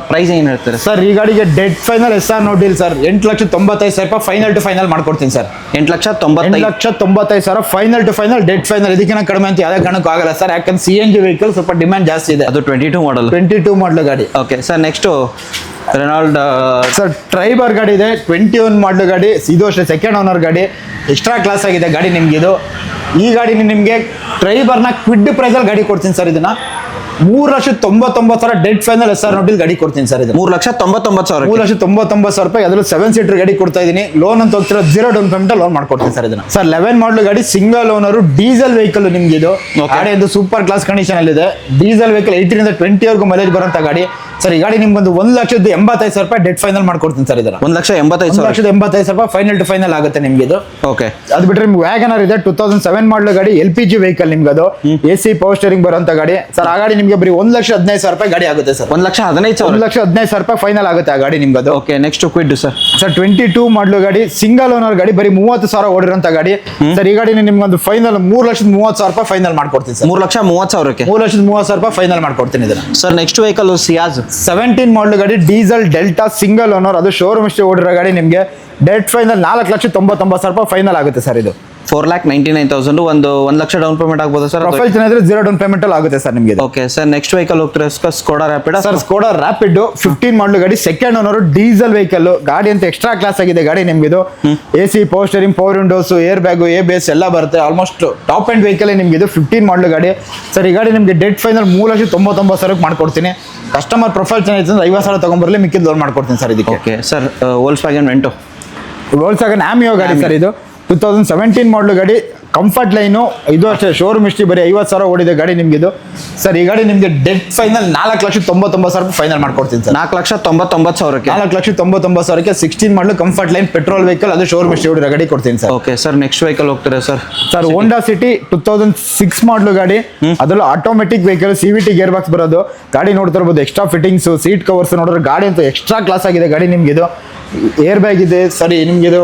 ಪ್ರೈಸ್ ಏನು ಹೇಳ್ತಾರೆ ಸರ್ ಈ ಗಾಡಿಗೆ ಡೆಡ್ ಫೈನಲ್ SR ನೋಡಿಲ್ ಸರ್, 8,95,000 ರೂಪಾಯಿ ಫೈನಲ್ ಟು ಫೈನಲ್ ಮಾಡ್ಕೊಡ್ತೀನಿ sir. 8,95,000 final to final, dead final. ಇದಕ್ಕಿಂತ ಕಡಿಮೆ ಅಂತ ಯಾವುದೇ ಕಾರಣಕ್ಕೂ ಆಗಲ್ಲ ಸರ್, ಯಾಕಂದ್ರೆ CNG ವೆಹಿಕಲ್ ಸ್ವಲ್ಪ ಡಿಮ್ಯಾಂಡ್ ಜಾಸ್ತಿ ಇದೆ. ಅದು 22 ಮಾಡಲ್. 22 ಮಾಡಲ್ ಗಾಡಿ. Okay sir, next Renault sir Triber ಗಾಡಿ ಇದೆ, 21 ಮಾಡಲ್ ಗಾಡಿ. ಇದು ಅಷ್ಟೇ ಸೆಕೆಂಡ್ ಓನರ್ ಗಾಡಿ, ಎಕ್ಸ್ಟ್ರಾ ಕ್ಲಾಸ್ ಆಗಿದೆ ಗಾಡಿ ನಿಮ್ಗೆ ಇದು. ಈ ಗಾಡಿ ನಿಮಗೆ ಟ್ರೈಬರ್ನ ಕ್ವಿಡ್ ಪ್ರೈಸಲ್ಲಿ ಗಾಡಿ ಕೊಡ್ತೀನಿ ಸರ್. ಇದನ್ನ 3,99,000 ಡೆಡ್ ಫೈನಲ್ SR ನೋಡಿಲ್ ಗಾಡಿ ಕೊಡ್ತೀನಿ ಸರ್. ಇದು 3,99,000. 3,99,000 ರೂಪಾಯಿ. ಅದ್ರಲ್ಲಿ 7 ಸೀಟರ್ ಗಾಡಿ ಕೊಡ್ತಾ ಇದೀನಿ. ಲೋನ್ ಅಂತ ಹೋಗ್ತಿರೋ 0 ಡೌನ್ ಪೇಮೆಂಟ್ ಲೋನ್ ಮಾಡ್ಕೊಡ್ತೀನಿ ಸರ್ ಇದನ್ನ. ಸರ್ 11 ಮಾಡಲ್ ಗಾಡಿ, ಸಿಂಗಲ್ ಓನರ್, ಡೀಸೆಲ್ ವೆಹಿಕಲ್ ನಿಮ್ಗೆ ಇದು. ಗಾಡಿ ಒಂದು ಸೂಪರ್ ಕ್ಲಾಸ್ ಕಂಡೀಷನ್ ಅಲ್ಲಿ ಇದೆ. ಡೀಸೆಲ್ ವೆಹಿಕಲ್ 18 ಇಂದ 20 ವರೆಗೂ ಮೈಲೇಜ್ ಬರುವಂತ ಗಾಡಿ ಸರ್. ಈ ಗಾಡಿ ನಿಮ್ಗೊಂದು 1,85,000 ರೂಪಾಯಿ ಡೆಡ್ ಫೈನಲ್ ಮಾಡ್ಕೊಡ್ತೀನಿ ಸರ್. ಇದನ್ನ 1,85,000. 1,85,000 ರೂಪಾಯಿ ಫೈನಲ್ ಟು ಫೈನಲ್ ಆಗುತ್ತೆ ನಿಮ್ಗೆ ಇದು. ಓಕೆ, ಅದು ಬಿಟ್ರೆ ನಿಮ್ಗೆ ವ್ಯಾಗನರ್ ಇದೆ, 2007 ಮಾಡಲ್ ಗಾಡಿ, LPG ವೆಹಿಕಲ್ ನಿಮ್ಗೆ ಅದು. AC ಪವರ್ ಸ್ಟೇರಿಂಗ್ ಬರುವಂತ ಗಾಡಿ ಸರ್. ಆ ಗಾಡಿ ನಿಮ್ಗೆ ಬರೀ 1,15,000 ರೂಪಾಯಿ ಗಾಡಿ ಆಗುತ್ತೆ ಸರ್. 1,15,000. 1,15,000 ರೂಪಾಯಿ ಫೈನಲ್ ಆಗುತ್ತೆ ಆ ಗಾಡಿ ನಿಮ್ಗೆ ಅದು. Okay, next Kwid sir. Sir 22 ಮಾಡಲ್ ಗಾಡಿ, ಸಿಂಗಲ್ ಓನರ್ ಗಾಡಿ, ಬರೀ 30,000 ಓಡಿರೋಂಥ ಗಾಡಿ ಸರ್. ಈ ಗಾಡಿ ನಿಮ್ಗೊಂದು ಫೈನಲ್ 3,30,000 ರೂಪಾಯಿ ಫೈನಲ್ ಮಾಡ್ಕೊಡ್ತೀನಿ ಸರ್. 3,30,000. 3,30,000 ರೂಪಾಯಿ ಫೈನಲ್ ಮಾಡ್ಕೊಡ್ತೀನಿ ಇದನ್ನ. ಸರ್ ನೆಕ್ಸ್ಟ್ ವೆಹಿಕಲ್ ಸಿಯಾಜ್ 17 ಮಾಡಲ್ ಗಾಡಿ, ಡೀಸೆಲ್ ಡೆಲ್ಟಾ, ಸಿಂಗಲ್ ಓನರ್, ಅದು ಶೋರೂಮ್ ಅಷ್ಟೇ ಓಡಿರೋ ಗಾಡಿ. ನಿಮಗೆ ಡೆಡ್ ಫೈನಲ್ 4,99,000 ರೂಪಾಯಿ ಫೈನಲ್ ಆಗುತ್ತೆ ಸರ್. ಇದು 4,99,000. ಒಂದು 1,00,000 ಡೌನ್ ಪೇಮೆಂಟ್ ಆಗ್ಬೋದು ಸರ್. ಪ್ರೊಫೈಲ್ ಚೆನ್ನಾಗಿದ್ರೆ 0 ಡೌನ್ ಪೇಮೆಂಟ್ ಅಲ್ಲಿ ಆಗುತ್ತೆ ಸರ್ ನಿಮಗೆ. ಓಕೆ ಸರ್, ನೆಕ್ಸ್ಟ್ ವೆಹಿಕಲ್ ಹೋಗ್ತಾರೆ Skoda rapid. Sir Skoda rapid 15 model ಗಾಡಿ, ಸೆಕೆಂಡ್ ಓನರ್, ಡೀಸೆಲ್ ವೆಹಿಕಲ್. ಗಾಡಿ ಅಂತ ಎಕ್ಸ್ಟ್ರಾ ಕ್ಲಾಸ್ ಆಗಿದೆ ಗಾಡಿ ನಿಮ್ಗಿದು. AC power steering, power windows, air bag, ABS ಎಲ್ಲ ಬರುತ್ತೆ. ಆಲ್ಮೋಸ್ಟ್ ಟಾಪ್ ಎಂಡ್ ವೆಹಿಕಲ್ ನಿಮ್ಗಿದು. 15 ಮಾಡಲ್ ಗಾಡಿ ಸರ್. ಈ ಗಾಡಿ ನಿಮಗೆ ಡೆಡ್ ಫೈನಲ್ 3,99,000 ಮಾಡ್ಕೊಡ್ತೀನಿ. ಕಸ್ಟಮರ್ ಪ್ರೊಫೈಲ್ ಚೆನ್ನಾಗಿತ್ತು ಅಂದ್ರೆ 50,000 ತಗೊಂಡ್ಬರಲಿ, ಮಿಕ್ಕಿದ್ದು ಲೋನ್ ಮಾಡ್ಕೊಡ್ತೀನಿ ಸರ್ ಇದಕ್ಕೆ. Okay sir, Volkswagen Vento. Volkswagen Ameo ಗಾಡಿ ಸರ್. ಇದು 2017 ಮಾಡಲ್ ಗಾಡಿ, ಕಂಫರ್ಟ್ ಲೈನು. ಇದು ಅಷ್ಟೇ ಶೋರೂಮ್ ಹಿಸ್ಟ್ರಿ, ಬರೀ 50,000 ಓಡಿದೆ ಗಾಡಿ ನಿಮ್ಗಿದು ಸರ್. ಈ ಗಾಡಿ ನಿಮಗೆ ಡೆಡ್ ಫೈನಲ್ 4,99,000 ರೂಪಾಯಿ ಫೈನಲ್ ಮಾಡ್ಕೊಡ್ತೀನಿ ಸರ್. 4,99,000. 4,99,000 16 ಮಾಡಲು ಕಂಫರ್ಟ್ ಲೈನ್ ಪೆಟ್ರೋಲ್ ವೆಹಿಕಲ್, ಅದು ಶೋರೂಮ್ ಹಿಸ್ಟ್ರಿ ಓಡಿರೋ ಗಾಡಿ ಕೊಡ್ತೀನಿ sir. Okay sir, next vehicle ಹೋಗ್ತಾರೆ ಸರ್. ಸರ್ ಹೋಂಡಾ ಸಿಟಿ 2006 ಮಾಡಲು ಗಾಡಿ, ಅದರಲ್ಲೂ automatic vehicle, CVT gear box ಬರೋದು. ಗಾಡಿ ನೋಡ್ತಾ ಇರ್ಬೋದು, ಎಕ್ಸ್ಟ್ರಾ ಫಿಟ್ಟಿಂಗ್ಸ್, ಸೀಟ್ ಕವರ್ಸ್ ನೋಡಿದ್ರೆ ಗಾಡಿ ಅಂತೂ ಎಕ್ಸ್ಟ್ರಾ ಕ್ಲಾಸ್ ಆಗಿದೆ ಗಾಡಿ ನಿಮ್ಗಿದು. ಏರ್ ಬ್ಯಾಗ್ ಇದೆ ಸರಿ ನಿಮ್ಗಿದು.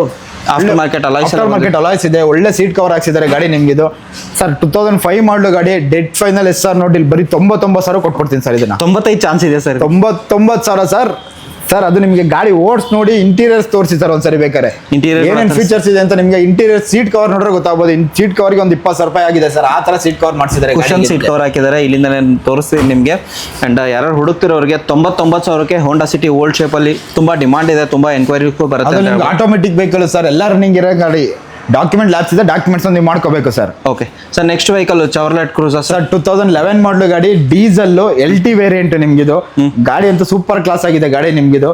ಆಫ್ಟರ್ ಮಾರ್ಕೆಟ್ ಅಲಾಯ್ಸ್ ಇದೆ, ಒಳ್ಳೆ ಸೀಟ್ ಕವರ್ ಹಾಕ್ಸಿದ್ದಾರೆ ಗಾಡಿ ನಿಮ್ಗಿದು ಸರ್. 2005 ಮಾಡಲು ಗಾಡಿ, ಡೆಡ್ ಫೈನಲ್ SR ನೋಡಿ ಬರೀ 99,000 ಕೊಟ್ಕೊಡ್ತೀನಿ ಸರ್. ಇದನ್ನ 95 ಚಾನ್ಸ್ ಇದೆ ಸರ್. 99,000 ಸರ್. ಸರ್ ಅದು ನಿಮಗೆ ಗಾಡಿ ಓಡ್ಸ್ ನೋಡಿ, ಇಂಟೀರಿಯರ್ಸ್ ತೋರಿಸಿ ಸರ್ ಒಂದ್ಸರಿ ಬೇಕಾರೆ. ಏನೇನು ಫೀಚರ್ಸ್ ಇದೆ ಅಂತ ನಿಮಗೆ ಇಂಟೀರಿಯರ್ ಸೀಟ್ ಕವರ್ ನೋಡ್ರೆ ಗೊತ್ತಾಗ್ಬೋದು. ಸೀಟ್ ಕವರ್ಗೆ ಒಂದು 20,000 ರೂಪಾಯಿ ಆಗಿದೆ ಸರ್. ಆ ತರ ಸೀಟ್ ಕವರ್ ಮಾಡಿಸಿದ್ದಾರೆ, ಕುಶನ್ ಸೀಟ್ ಕವರ್ ಹಾಕಿದ್ದಾರೆ. ಇಲ್ಲಿಂದ ತೋರಿಸ್ತೀನಿ ನಿಮಗೆ. ಅಂಡ್ ಯಾರು ಹುಡುಕ್ತಿರೋರಿಗೆ 99,000ಕ್ಕೆ ಹೋಂಡಾ ಸಿಟಿ ಓಲ್ಡ್ ಶೇಪ್ ಅಲ್ಲಿ ತುಂಬಾ ಡಿಮಾಂಡ್ ಇದೆ, ತುಂಬಾ ಎನ್ಕ್ವೈರಿ ಬರುತ್ತೆ. ಆಟೋಮೆಟಿಕ್ ವೆಹಿಕಲ್ ಸರ್, ಎಲ್ಲ ರನ್ನಿಂಗ್ ಇರೋ ಗಾಡಿ. ಡಾಕ್ಯುಮೆಂಟ್ ಲ್ಯಾಬ್ಸ್ ಇದೆ, ಡಾಕ್ಯುಮೆಂಟ್ಸ್ ನೀವು ಮಾಡ್ಕೋಬೇಕು sir. Okay sir, next vehicle Chevrolet cruiser sir. 2011 model ಗಾಡಿ, ಡೀಸೆಲ್, LT ವೇರಿಯಂಟ್ ನಿಮ್ಗಿದು. ಗಾಡಿ ಅಂತೂ ಸೂಪರ್ ಕ್ಲಾಸ್ ಆಗಿದೆ ಗಾಡಿ ನಿಮ್ಗಿದು.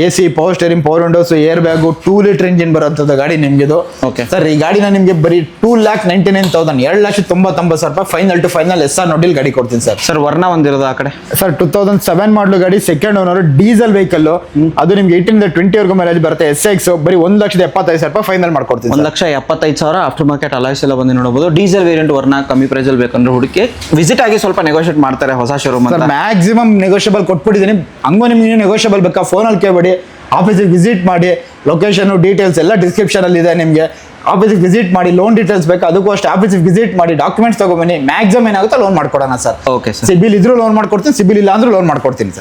AC power steering, power windows, air bag, 2 litre engine ಬರುವಂತದ್ದು ಗಾಡಿ ನಿಮ್ಗಿದು. ಓಕೆ ಸರ್, ಈ ಗಾಡಿನ ನಿಮ್ಗೆ ಬರೀ 2,99,000 2,99,000 ರೂಪಾಯಿ ಫೈನಲ್ ಟು ಫೈನಲ್ SR ನೋಡಿಲ್ ಗಾಡಿ ಕೊಡ್ತೀನಿ ಸರ್. ಸರ್ ವರ್ಣ ಒಂದಿರೋದು ಆ ಕಡೆ ಸರ್. 2007 ಮಾಡಲು ಗಾಡಿ, ಸೆಕೆಂಡ್ ಓನರ್, ಡೀಸೆಲ್ ವೆಹಿಕಲ್, ಅದು ನಿಮ್ಗೆ 18 ಇಂದ 20 ವರೆಗೂ ಮೈಲೇಜ್ ಬರುತ್ತೆ. SX ಬರೀ 1,75,000 ರೂಪಾಯಿ ಫೈನಲ್ ಮಾಡ್ಕೊಡ್ತೀನಿ. 1,75,000 ಆಫ್ಟರ್ ಮಾರ್ಕೆಟ್ ಅಲಾಯ್ಸ್ ಎಲ್ಲ ಬಂದು ನೋಡಬಹುದು. ಡೀಸೆಲ್ ವೇರಿಯಂಟ್ ವರ್ನ ಕಮ್ಮಿ ಪ್ರೈಸ್ ಅಲ್ಲಿ ಬೇಕಂದ್ರೆ ಹುಡುಕಿ ವಿಸಿಟ್ ಆಗಿ ಸ್ವಲ್ಪ ನೆಗೋಷಿಯೇಟ್ ಮಾಡ್ತಾರೆ ಹೊಸ ಶೋರೂಮ್ ಅಂತ. Maximum negotiable ಕೊಟ್ಬಿಟ್ಟಿದ್ದೀನಿ. ಹಂಗೋ ನಿಮ್ಗೆ ನೆಗೋಷಿಯಬಲ್ ಬೇಕಾ ಫೋನಲ್ಲಿ ಕೇಳಬೇಡಿ, ಆಫೀಸಿಗೆ ವಿಸಿಟ್ ಮಾಡಿ. ಲೊಕೇಶನ್ ಡೀಟೇಲ್ಸ್ ಎಲ್ಲ ಡಿಸ್ಕ್ರಿಪ್ಷನ್ ಅಲ್ಲಿ ಇದೆ. ನಿಮಗೆ ಆಫೀಸಿಗೆ ವಿಸಿಟ್ ಮಾಡಿ. ಲೋನ್ ಡೀಟೇಲ್ಸ್ ಬೇಕಾ ಅದಕ್ಕೂ ಅಷ್ಟೇ ಆಫೀಸಿಗೆ ವಿಸಿಟ್ ಮಾಡಿ, ಡಾಕ್ಯುಮೆಂಟ್ಸ್ ತಗೊಂಬನ್ನಿ. ಮ್ಯಾಕ್ಸಿಮಮ್ ಏನಾಗುತ್ತೆ ಲೋನ್ ಮಾಡ್ಕೊಡೋಣ ಸರ್. Okay sir. ಸಿಬಿಲ್ ಇದ್ರೂ ಲೋನ್ ಮಾಡ್ಕೊಡ್ತೀನಿ, ಸಿಬಿಲ್ ಇಲ್ಲ ಅಂದ್ರೂ ಲೋನ್ ಮಾಡ್ಕೊಡ್ತೀನಿ ಸರ್.